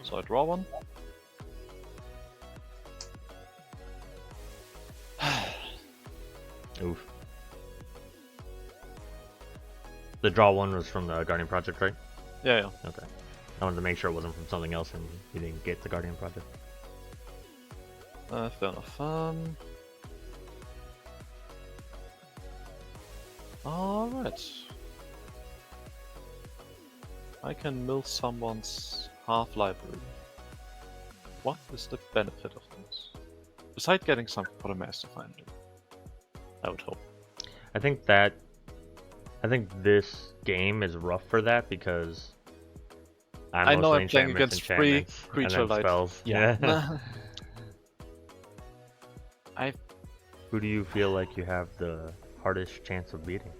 [SPEAKER 3] So I draw one.
[SPEAKER 1] Oof. The draw one was from the Guardian Project, right?
[SPEAKER 3] Yeah.
[SPEAKER 1] Okay. I wanted to make sure it wasn't from something else and you didn't get the Guardian Project.
[SPEAKER 3] Fair enough. Alright. I can mill someone's half library. What is the benefit of this? Besides getting something for the master finally. I would hope.
[SPEAKER 1] I think this game is rough for that because
[SPEAKER 3] I know
[SPEAKER 1] mostly
[SPEAKER 3] I'm playing
[SPEAKER 1] enchantments,
[SPEAKER 3] against free
[SPEAKER 1] enchantments, and
[SPEAKER 3] creature
[SPEAKER 1] then
[SPEAKER 3] light.
[SPEAKER 1] spells.
[SPEAKER 3] Yeah.
[SPEAKER 1] Who do you feel like you have the hardest chance of beating?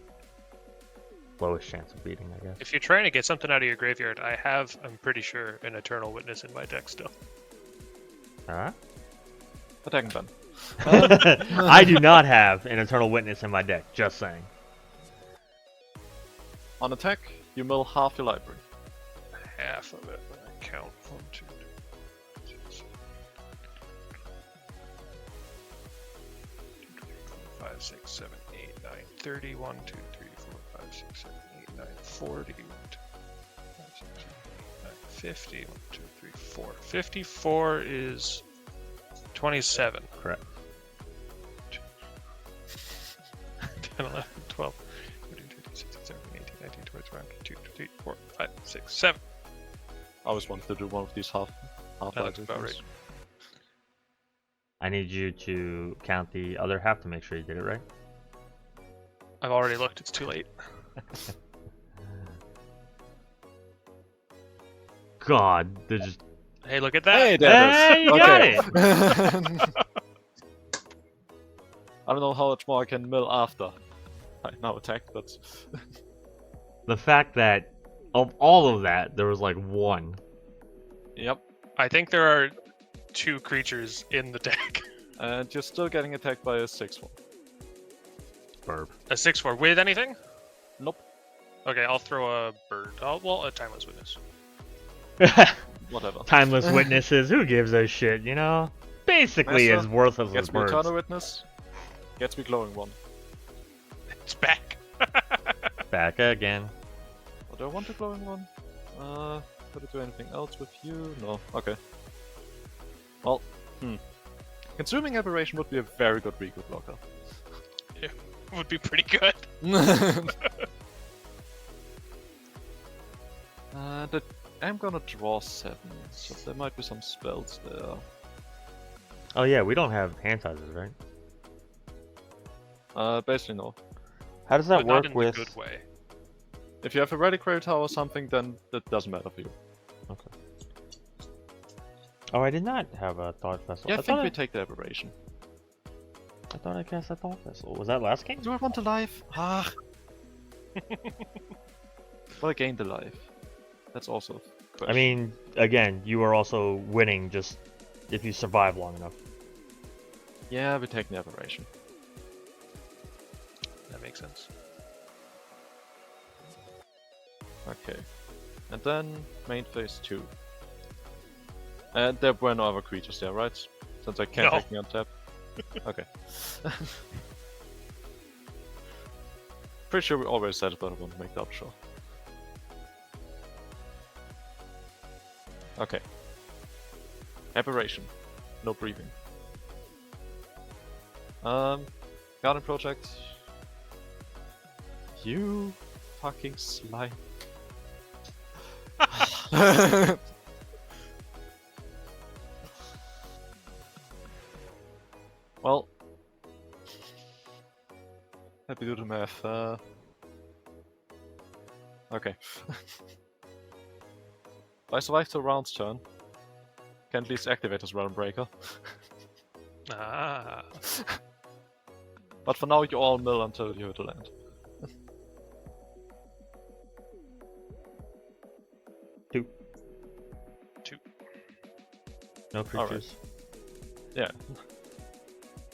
[SPEAKER 1] Lowest chance of beating, I guess.
[SPEAKER 2] If you're trying to get something out of your graveyard, I have, I'm pretty sure, an Eternal Witness in my deck still.
[SPEAKER 1] Huh?
[SPEAKER 3] Attacking Ben.
[SPEAKER 1] I do not have an Eternal Witness in my deck, just saying.
[SPEAKER 3] On attack, you mill half your library.
[SPEAKER 2] Half of it when I count 1, 2, 3, 6, 5, 6, 7, 8, 9, 30, 1, 2, 3, 4, 5, 6, 7, 8, 9, 40, 1, 2, 5, 6, 7, 8, 9, 50, 1, 2, 3, 4. 54 is 27.
[SPEAKER 1] Correct.
[SPEAKER 2] 10, 11, 12, 13, 14, 16, 17, 18, 19, 20, 21, 22, 23, 24, 5, 6, 7.
[SPEAKER 3] I always wanted to do one of these half
[SPEAKER 2] That looks about right.
[SPEAKER 1] I need you to count the other half to make sure you did it right.
[SPEAKER 2] I've already looked, it's too late.
[SPEAKER 1] God, they're just...
[SPEAKER 2] Hey, look at that!
[SPEAKER 3] Hey, there it is.
[SPEAKER 1] you got it!
[SPEAKER 3] I don't know how much more I can mill after I now attack, but
[SPEAKER 1] The fact that of all of that, there was like one.
[SPEAKER 3] yep.
[SPEAKER 2] I think there are 2 creatures in the deck.
[SPEAKER 3] And you're still getting attacked by a 6-1.
[SPEAKER 1] Burp.
[SPEAKER 2] A 6/4 with anything?
[SPEAKER 3] Nope.
[SPEAKER 2] Okay, I'll throw a bird. Well, a Timeless Witness.
[SPEAKER 3] Whatever.
[SPEAKER 1] Timeless witnesses, who gives a shit, you know? Basically
[SPEAKER 3] Master,
[SPEAKER 1] as worthless as
[SPEAKER 3] Gets me
[SPEAKER 1] birds.
[SPEAKER 3] Eternal Witness. Gets me Glowing One.
[SPEAKER 2] It's back!
[SPEAKER 1] Back again.
[SPEAKER 3] Oh, do I want a Glowing One? Could I do anything else with you? No. Okay. Well, Consuming Aberration would be a very good Riku blocker.
[SPEAKER 2] Would be pretty good.
[SPEAKER 3] I'm gonna draw 7, so there might be some spells there.
[SPEAKER 1] Oh yeah, we don't have hand sizes, right?
[SPEAKER 3] Basically no.
[SPEAKER 1] How does that
[SPEAKER 2] But
[SPEAKER 1] work
[SPEAKER 2] not in
[SPEAKER 1] with...
[SPEAKER 2] the good way.
[SPEAKER 3] If you have a Reliquary Tower or something, then that doesn't matter for you.
[SPEAKER 1] Okay. Oh, I did not have a Thought Vessel.
[SPEAKER 3] Yeah, I think
[SPEAKER 1] thought
[SPEAKER 3] we take the Aberration.
[SPEAKER 1] I thought I cast a Thought Vessel. Was that last game?
[SPEAKER 3] Do I want a life? Ah! Well, I gained a life. That's also a question.
[SPEAKER 1] I mean, again, you are also winning just if you survive long enough.
[SPEAKER 3] Yeah, we take the Aberration.
[SPEAKER 2] That makes sense.
[SPEAKER 3] Okay. And then, main phase 2. And there were no other creatures there, right? Since I can't
[SPEAKER 2] No.
[SPEAKER 3] take me on tap. Okay. Pretty sure we always said it, but I want to make that sure. Okay. Aberration. No breathing. Garden Project. You fucking slime. Well, let me do the math. Okay. If I survive to round's turn, can at least activate his Realm Breaker.
[SPEAKER 2] Ah.
[SPEAKER 3] But for now, you all mill until you hit the land.
[SPEAKER 1] Two.
[SPEAKER 2] 2.
[SPEAKER 1] No creatures.
[SPEAKER 3] Yeah.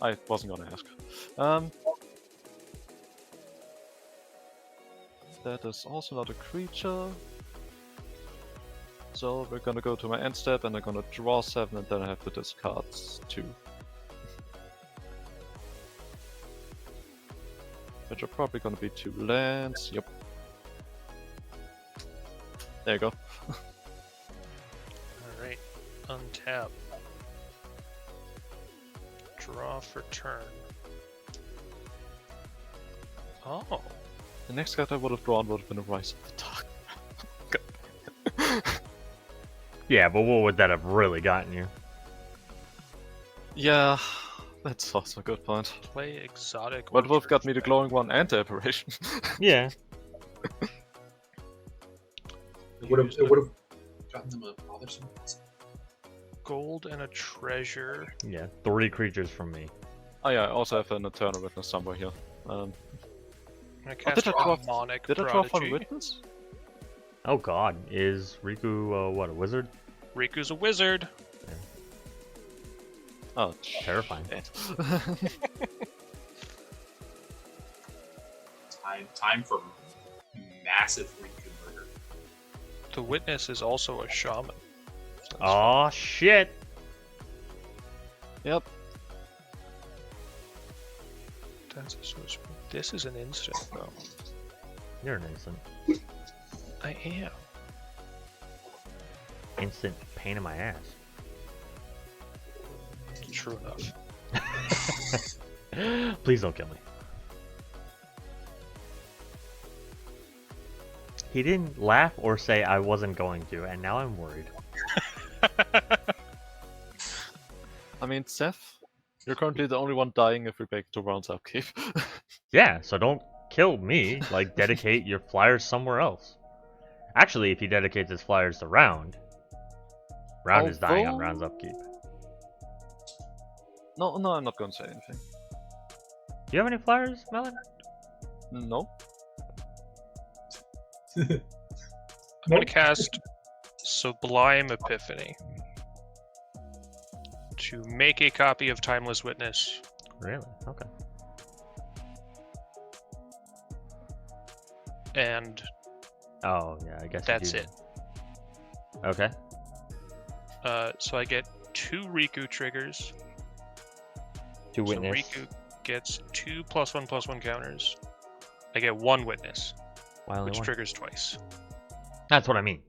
[SPEAKER 3] I wasn't gonna ask. That is also not a creature. So we're gonna go to my end step and I'm gonna draw 7 and then I have to discard 2. Which are probably gonna be 2 lands. Yep. There you go.
[SPEAKER 2] untap. Draw for turn. Oh.
[SPEAKER 3] The next card I would have drawn would have been a Rise of the Dark.
[SPEAKER 1] Yeah, but what would that have really gotten you?
[SPEAKER 3] Yeah, that's also a good point.
[SPEAKER 2] Play exotic.
[SPEAKER 3] What would have got
[SPEAKER 2] orchard.
[SPEAKER 3] me the glowing one and the apparition?
[SPEAKER 1] Yeah.
[SPEAKER 4] It would have gotten them a bothersome.
[SPEAKER 2] Gold and a treasure.
[SPEAKER 1] Yeah. 3 creatures from me.
[SPEAKER 3] Oh yeah, I also have an Eternal Witness somewhere here.
[SPEAKER 2] I'm gonna
[SPEAKER 3] did
[SPEAKER 2] cast
[SPEAKER 3] I draw-
[SPEAKER 2] Harmonic
[SPEAKER 3] Did I draw
[SPEAKER 2] Prodigy.
[SPEAKER 3] for Witness?
[SPEAKER 1] Oh god, is Riku what, a wizard?
[SPEAKER 2] Riku's a wizard.
[SPEAKER 3] Oh,
[SPEAKER 1] Terrifying.
[SPEAKER 4] Time for massive Riku murder.
[SPEAKER 2] The witness is also a shaman. So that's
[SPEAKER 1] Oh shit!
[SPEAKER 3] Yep.
[SPEAKER 2] That's a switch. This is an instant, though.
[SPEAKER 1] You're an instant.
[SPEAKER 2] I am.
[SPEAKER 1] Instant pain in my ass.
[SPEAKER 2] True enough.
[SPEAKER 1] Please don't kill me. He didn't laugh or say I wasn't going to, and now I'm worried.
[SPEAKER 3] I mean, Seth, you're currently the only one dying if we break 2 rounds upkeep.
[SPEAKER 1] Yeah, so don't kill me. Like, dedicate your flyers somewhere else. Actually, if he dedicates his flyers to Round is dying on Round's upkeep.
[SPEAKER 3] No, I'm not going to say anything.
[SPEAKER 1] Do you have any flyers, Melon?
[SPEAKER 3] No.
[SPEAKER 2] I'm gonna cast Sublime Epiphany to make a copy of Timeless Witness.
[SPEAKER 1] Really? Okay.
[SPEAKER 2] And
[SPEAKER 1] Oh, yeah, I guess you
[SPEAKER 2] that's
[SPEAKER 1] do.
[SPEAKER 2] it.
[SPEAKER 1] Okay.
[SPEAKER 2] So I get 2 Riku triggers.
[SPEAKER 1] To witness.
[SPEAKER 2] So Riku gets 2 +1/+1 counters. I get 1 witness,
[SPEAKER 1] Why only
[SPEAKER 2] which
[SPEAKER 1] one?
[SPEAKER 2] triggers twice.
[SPEAKER 1] That's what I mean.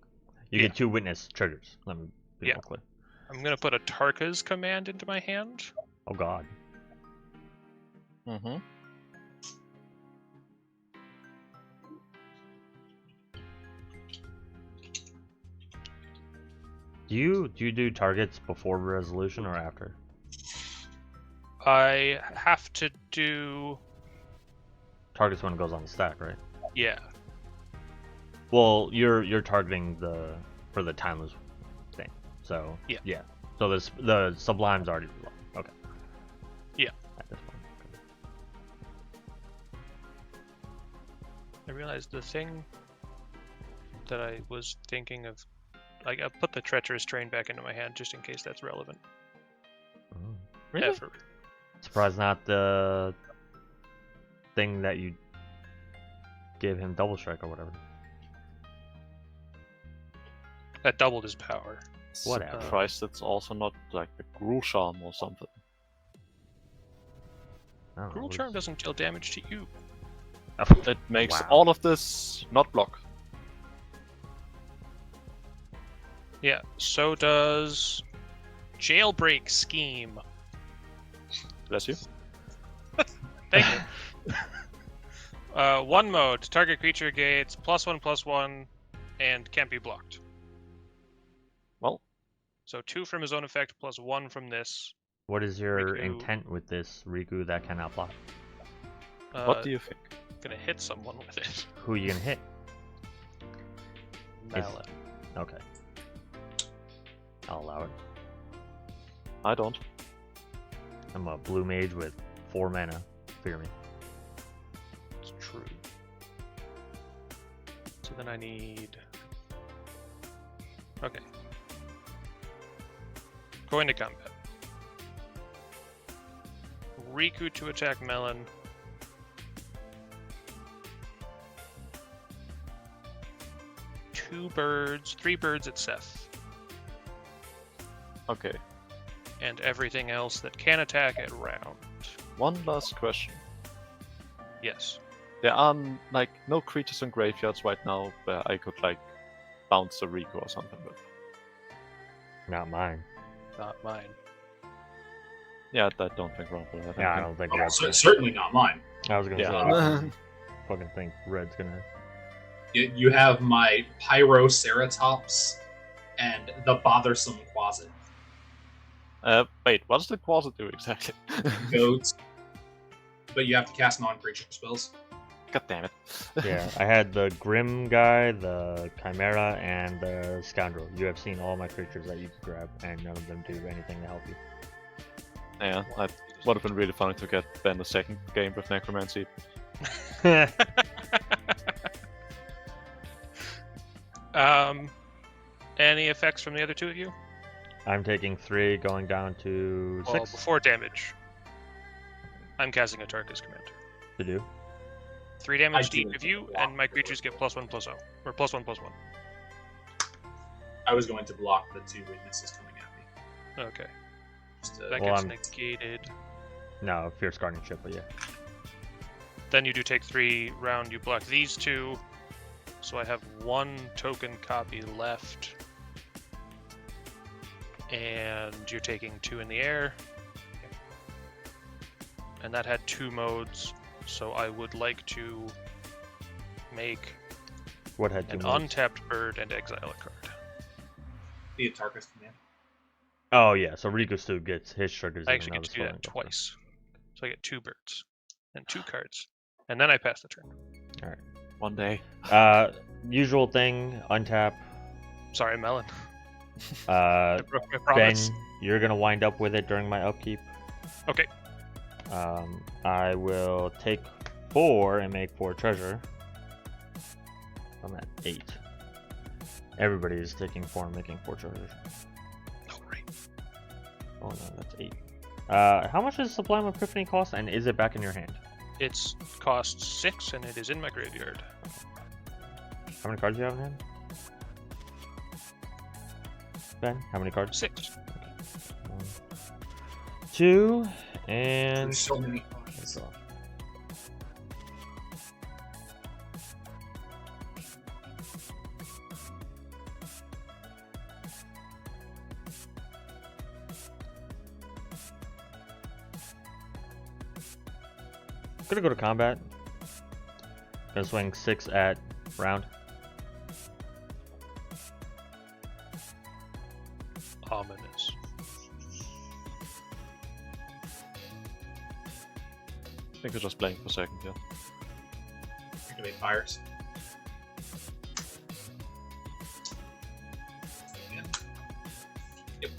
[SPEAKER 1] You
[SPEAKER 2] Yeah.
[SPEAKER 1] get 2 witness triggers. Let me be
[SPEAKER 2] Yeah.
[SPEAKER 1] more clear.
[SPEAKER 2] I'm gonna put a Tarka's command into my hand.
[SPEAKER 1] Oh god.
[SPEAKER 3] Mm-hmm.
[SPEAKER 1] Do you do targets before resolution or after?
[SPEAKER 2] I have to do,
[SPEAKER 1] Targets when it goes on the stack, right?
[SPEAKER 2] yeah.
[SPEAKER 1] Well, you're targeting for the timeless thing. So
[SPEAKER 2] Yeah.
[SPEAKER 1] So the sublime's already low. Okay.
[SPEAKER 2] Yeah.
[SPEAKER 1] At this point.
[SPEAKER 2] I realized the thing that I was thinking of, like, I put the Treacherous Train back into my hand just in case that's relevant.
[SPEAKER 1] Okay. Oh.
[SPEAKER 3] Really?
[SPEAKER 2] Ever.
[SPEAKER 1] Surprised not the thing that you gave him double strike or whatever.
[SPEAKER 2] That doubled his power.
[SPEAKER 1] Whatever.
[SPEAKER 3] Surprised it's also not like the Gruul Charm or something.
[SPEAKER 1] I don't know,
[SPEAKER 2] Cruel
[SPEAKER 1] what
[SPEAKER 2] Charm
[SPEAKER 1] is-
[SPEAKER 2] doesn't deal damage to you.
[SPEAKER 3] It makes
[SPEAKER 1] Wow.
[SPEAKER 3] all of this not block.
[SPEAKER 2] Yeah, so does Jailbreak Scheme.
[SPEAKER 3] Bless you.
[SPEAKER 2] Thank you. 1 mode. Target creature gates +1/+1 and can't be blocked.
[SPEAKER 3] Well,
[SPEAKER 2] So 2 from his own effect plus 1 from this.
[SPEAKER 1] What is your
[SPEAKER 2] Riku.
[SPEAKER 1] intent with this Riku that cannot block?
[SPEAKER 3] what do you think?
[SPEAKER 2] Gonna hit someone with it.
[SPEAKER 1] Who are you gonna hit?
[SPEAKER 2] Malin.
[SPEAKER 1] Okay. I'll allow it.
[SPEAKER 3] I don't.
[SPEAKER 1] I'm a blue mage with 4 mana. Fear me.
[SPEAKER 2] It's true. So then I need... Okay. Going to combat. Riku to attack Melon. Three birds at Seth.
[SPEAKER 3] Okay.
[SPEAKER 2] And everything else that can attack at Round.
[SPEAKER 3] One last question.
[SPEAKER 2] Yes.
[SPEAKER 3] There are like no creatures in graveyards right now where I could like bounce a Riku or something with.
[SPEAKER 1] Not mine.
[SPEAKER 2] not mine.
[SPEAKER 3] Yeah, I don't think Rob will have
[SPEAKER 1] Yeah, I
[SPEAKER 3] anything.
[SPEAKER 1] don't think
[SPEAKER 4] Oh,
[SPEAKER 1] Red's gonna.
[SPEAKER 4] certainly not mine.
[SPEAKER 1] I was gonna
[SPEAKER 3] Yeah.
[SPEAKER 1] say, I don't fucking think Red's gonna.
[SPEAKER 4] You have my Pyroceratops and the Bothersome Quasit.
[SPEAKER 3] Wait, what does the Quasit do exactly?
[SPEAKER 4] Goats. But you have to cast non-creature spells.
[SPEAKER 3] God damn it.
[SPEAKER 1] Yeah, I had the Grim guy, the Chimera, and the Scoundrel. You have seen all my creatures that you could grab, and none of them do anything to help you.
[SPEAKER 3] Yeah, it would have been really funny to get Ben the second game with Necromancy.
[SPEAKER 2] Any effects from the other two of you?
[SPEAKER 1] I'm taking 3, going down to 6
[SPEAKER 2] Well, before damage, I'm casting a Tarkus Command.
[SPEAKER 1] to do.
[SPEAKER 2] 3 damage
[SPEAKER 4] I
[SPEAKER 2] to each
[SPEAKER 4] do
[SPEAKER 2] of you,
[SPEAKER 4] block.
[SPEAKER 2] and my creatures get +1/+0, or +1/+1.
[SPEAKER 4] I was going to block the 2 weaknesses coming at me.
[SPEAKER 2] Okay,
[SPEAKER 4] Just
[SPEAKER 2] that
[SPEAKER 4] to,
[SPEAKER 1] Well,
[SPEAKER 2] gets
[SPEAKER 1] I'm-
[SPEAKER 2] negated.
[SPEAKER 1] No, Fierce Guardianship, but yeah.
[SPEAKER 2] Then you do take 3 round. You block these 2, so I have 1 token copy left. And you're taking 2 in the air. And that had 2 modes, so I would like to make
[SPEAKER 1] What had 2
[SPEAKER 2] an
[SPEAKER 1] modes?
[SPEAKER 2] untapped bird and exile a card.
[SPEAKER 4] the Tarkus command.
[SPEAKER 1] Oh yeah, so Riku still gets his triggers.
[SPEAKER 2] I
[SPEAKER 1] even
[SPEAKER 2] actually
[SPEAKER 1] though
[SPEAKER 2] get
[SPEAKER 1] the
[SPEAKER 2] to do
[SPEAKER 1] spell
[SPEAKER 2] that
[SPEAKER 1] don't go through.
[SPEAKER 2] twice. So I get 2 birds and 2 cards. And then I pass the turn.
[SPEAKER 3] One day.
[SPEAKER 1] Usual thing, untap.
[SPEAKER 2] Sorry, Melon.
[SPEAKER 1] Uh,
[SPEAKER 2] I broke my
[SPEAKER 1] Ben,
[SPEAKER 2] promise.
[SPEAKER 1] you're gonna wind up with it during my upkeep.
[SPEAKER 2] Okay.
[SPEAKER 1] I will take 4 and make 4 treasure. I'm at 8. Everybody is taking 4 and making 4 treasure.
[SPEAKER 2] Oh, right.
[SPEAKER 1] Oh no, that's 8. How much does Sublime Epiphany cost, and is it back in your hand?
[SPEAKER 2] It's cost 6 and it is in my graveyard.
[SPEAKER 1] How many cards do you have in hand? Ben, how many cards?
[SPEAKER 2] 6.
[SPEAKER 1] 1, 2, and
[SPEAKER 4] There's so many
[SPEAKER 1] that's
[SPEAKER 4] cards.
[SPEAKER 1] off. Gonna go to combat. Gonna swing 6 at round.
[SPEAKER 2] Ominous.
[SPEAKER 3] I think we're just playing for a second, yeah.
[SPEAKER 4] Activate fires. Yeah. Yep.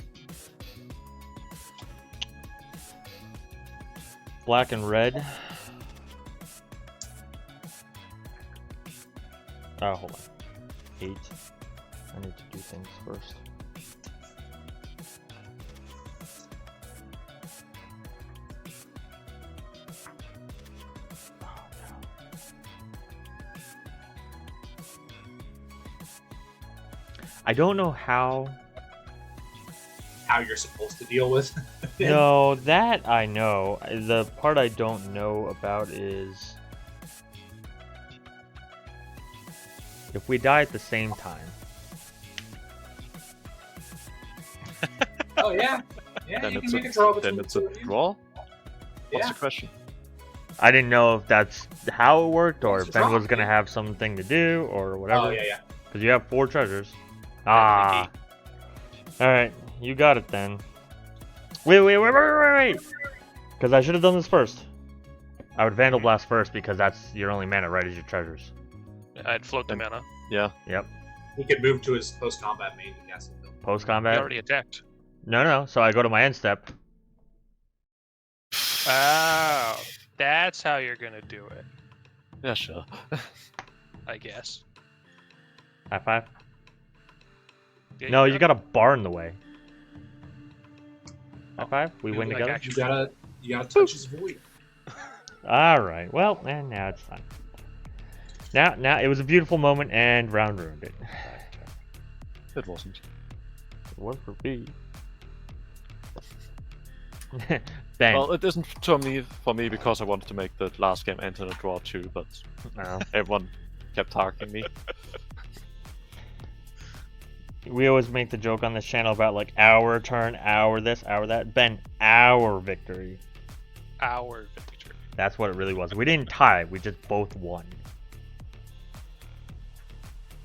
[SPEAKER 1] Black and red. Oh, hold on. 8. I need to do things first. Oh, no. I don't know how.
[SPEAKER 4] How you're supposed to deal with.
[SPEAKER 1] No, that I know. The part I don't know about is if we die at the same time.
[SPEAKER 4] Oh yeah. Yeah,
[SPEAKER 3] Then
[SPEAKER 4] you
[SPEAKER 3] it's
[SPEAKER 4] can make a draw
[SPEAKER 3] a
[SPEAKER 4] between
[SPEAKER 3] then it's
[SPEAKER 4] the
[SPEAKER 3] a
[SPEAKER 4] two of you.
[SPEAKER 3] draw? What's
[SPEAKER 4] Yeah.
[SPEAKER 3] the question?
[SPEAKER 1] I didn't know if that's how it worked or
[SPEAKER 4] It's
[SPEAKER 1] if
[SPEAKER 4] a
[SPEAKER 1] Ben
[SPEAKER 4] draw,
[SPEAKER 1] was gonna
[SPEAKER 4] yeah.
[SPEAKER 1] have something to do or whatever.
[SPEAKER 4] Oh yeah.
[SPEAKER 1] Because you have 4 treasures. Ah. Alright, you got it then. Wait. Because I should have done this first. I would Vandal Blast first because that's your only mana, right, is your treasures.
[SPEAKER 2] I'd float the mana.
[SPEAKER 3] Yeah.
[SPEAKER 1] Yep.
[SPEAKER 4] He could move to his post-combat main to cast it.
[SPEAKER 1] Post
[SPEAKER 2] He
[SPEAKER 1] combat.
[SPEAKER 2] already attacked.
[SPEAKER 1] No. So I go to my end step.
[SPEAKER 2] Oh, that's how you're gonna do it,
[SPEAKER 3] Yeah, sure.
[SPEAKER 2] I guess.
[SPEAKER 1] High 5.
[SPEAKER 2] Yeah,
[SPEAKER 1] No, you
[SPEAKER 2] got
[SPEAKER 1] got a bar in the way. High 5. We win
[SPEAKER 2] I
[SPEAKER 1] together.
[SPEAKER 2] got
[SPEAKER 4] You gotta touch his void.
[SPEAKER 1] All right. Well, and now it's fine. Now it was a beautiful moment, and round ruined it.
[SPEAKER 3] It wasn't.
[SPEAKER 1] It was for me. Ben.
[SPEAKER 3] Well, it isn't for me because I wanted to make the last game enter a draw too, but
[SPEAKER 1] No.
[SPEAKER 3] everyone kept targeting me.
[SPEAKER 1] We always make the joke on this channel about like our turn, our this, our that. Ben, our victory.
[SPEAKER 2] Our victory.
[SPEAKER 1] That's what it really was. We didn't tie. We just both won.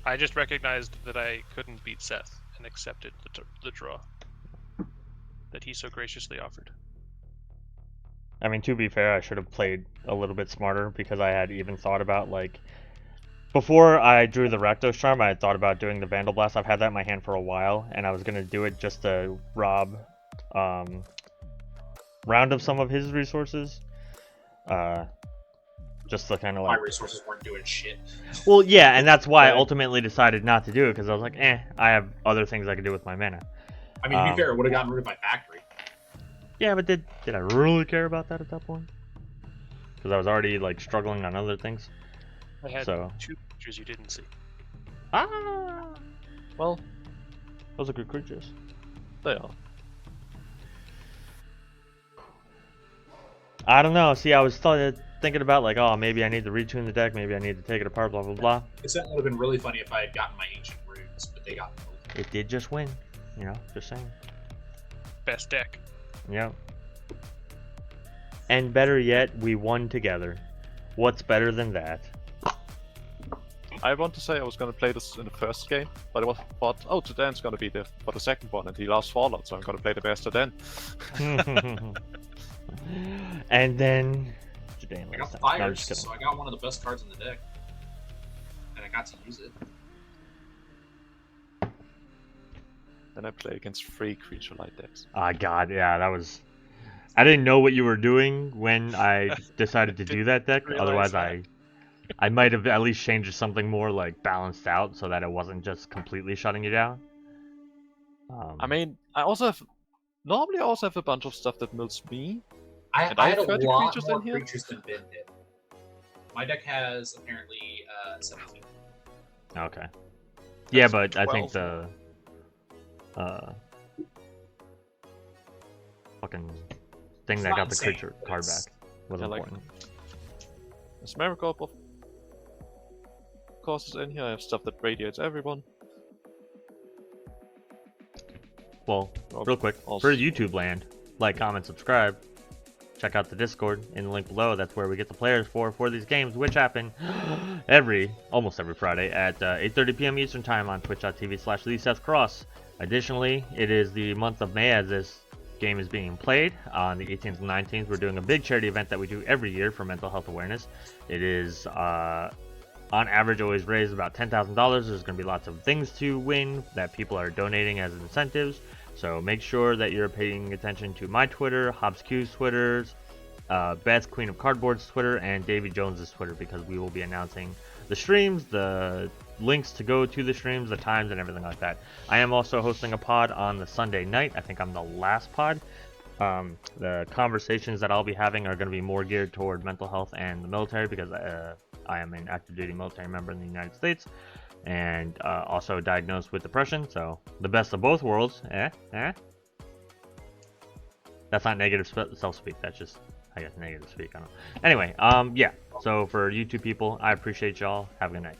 [SPEAKER 2] I just recognized that I couldn't beat Seth and accepted the draw that he so graciously offered.
[SPEAKER 1] I mean, to be fair, I should have played a little bit smarter because I had even thought about, like, before I drew the Rakdos Charm, I had thought about doing the Vandal Blast. I've had that in my hand for a while, and I was going to do it just to rob Round of some of his resources. Just to kind of
[SPEAKER 4] My
[SPEAKER 1] like...
[SPEAKER 4] resources weren't doing shit.
[SPEAKER 1] Well, yeah, and that's why I ultimately decided not to do it, because I was like, I have other things I could do with my mana.
[SPEAKER 4] I mean, to be fair, it would have gotten rid of my factory.
[SPEAKER 1] Yeah, but did I really care about that at that point? Because I was already, like, struggling on other things.
[SPEAKER 2] I had
[SPEAKER 1] So.
[SPEAKER 2] 2 creatures you didn't see.
[SPEAKER 1] Ah!
[SPEAKER 3] Well,
[SPEAKER 1] Those are good creatures.
[SPEAKER 3] they are.
[SPEAKER 1] I don't know. See, I was thinking about, like, oh, maybe I need to retune the deck, maybe I need to take it apart, blah, blah, blah.
[SPEAKER 4] This would have been really funny if I had gotten my ancient runes, but they got moved.
[SPEAKER 1] It did just win. You know, just saying.
[SPEAKER 2] Best deck.
[SPEAKER 1] Yep. And better yet, we won together. What's better than that?
[SPEAKER 3] I want to say I was going to play this in the first game, but I thought, oh, Dan's going to be there for the second one, and he lost Fallout, so I'm going to play the Master then.
[SPEAKER 1] And then...
[SPEAKER 4] I got fires, so I got one of the best cards in the deck. And I got to use it.
[SPEAKER 3] Then I play against 3 creature light decks.
[SPEAKER 1] Ah, God, yeah, that was... I didn't know what you were doing when I decided to do that deck. Otherwise, I might have at least changed something more, like, balanced out so that it wasn't just completely shutting you down.
[SPEAKER 3] I mean, I normally I also have a bunch of stuff that mills me.
[SPEAKER 4] I
[SPEAKER 3] And I
[SPEAKER 4] had
[SPEAKER 3] have
[SPEAKER 4] a
[SPEAKER 3] 30
[SPEAKER 4] lot
[SPEAKER 3] creatures
[SPEAKER 4] more
[SPEAKER 3] in here?
[SPEAKER 4] creatures than Ben did. My deck has apparently 17.
[SPEAKER 1] Okay. Yeah,
[SPEAKER 3] That's
[SPEAKER 1] but I think
[SPEAKER 3] 12.
[SPEAKER 1] the fucking thing
[SPEAKER 4] It's
[SPEAKER 1] that
[SPEAKER 4] not
[SPEAKER 1] got the
[SPEAKER 4] insane,
[SPEAKER 1] creature
[SPEAKER 4] but
[SPEAKER 1] card
[SPEAKER 4] it's-
[SPEAKER 1] back was
[SPEAKER 3] Yeah, like-
[SPEAKER 1] important.
[SPEAKER 3] There's Marigold, of course, is in here. I have stuff that radiates everyone.
[SPEAKER 1] Well,
[SPEAKER 3] Oh,
[SPEAKER 1] real quick,
[SPEAKER 3] also-
[SPEAKER 1] for YouTube land, like, comment, subscribe. Check out the Discord in the link below. That's where we get the players for these games, which happen almost every Friday at 8:30 p.m. Eastern Time on twitch.tv/Seth Cross. Additionally, it is the month of May as this game is being played. On the 18th and 19th, we're doing a big charity event that we do every year for mental health awareness. It is, on average, always raised about $10,000. There's going to be lots of things to win that people are donating as incentives. So make sure that you're paying attention to my Twitter, HobbsQ's Twitters, Beth's Queen of Cardboard's Twitter, and Davy Jones's Twitter, because we will be announcing the streams, the links to go to the streams, the times, and everything like that. I am also hosting a pod on the Sunday night. I think I'm the last pod. The conversations that I'll be having are going to be more geared toward mental health and the military, because I am an active duty military member in the United States. And also diagnosed with depression, so the best of both worlds. That's not negative self-speak, that's just, I guess, negative speak. I don't know. Anyway, yeah, so for YouTube people, I appreciate y'all. Have a good night.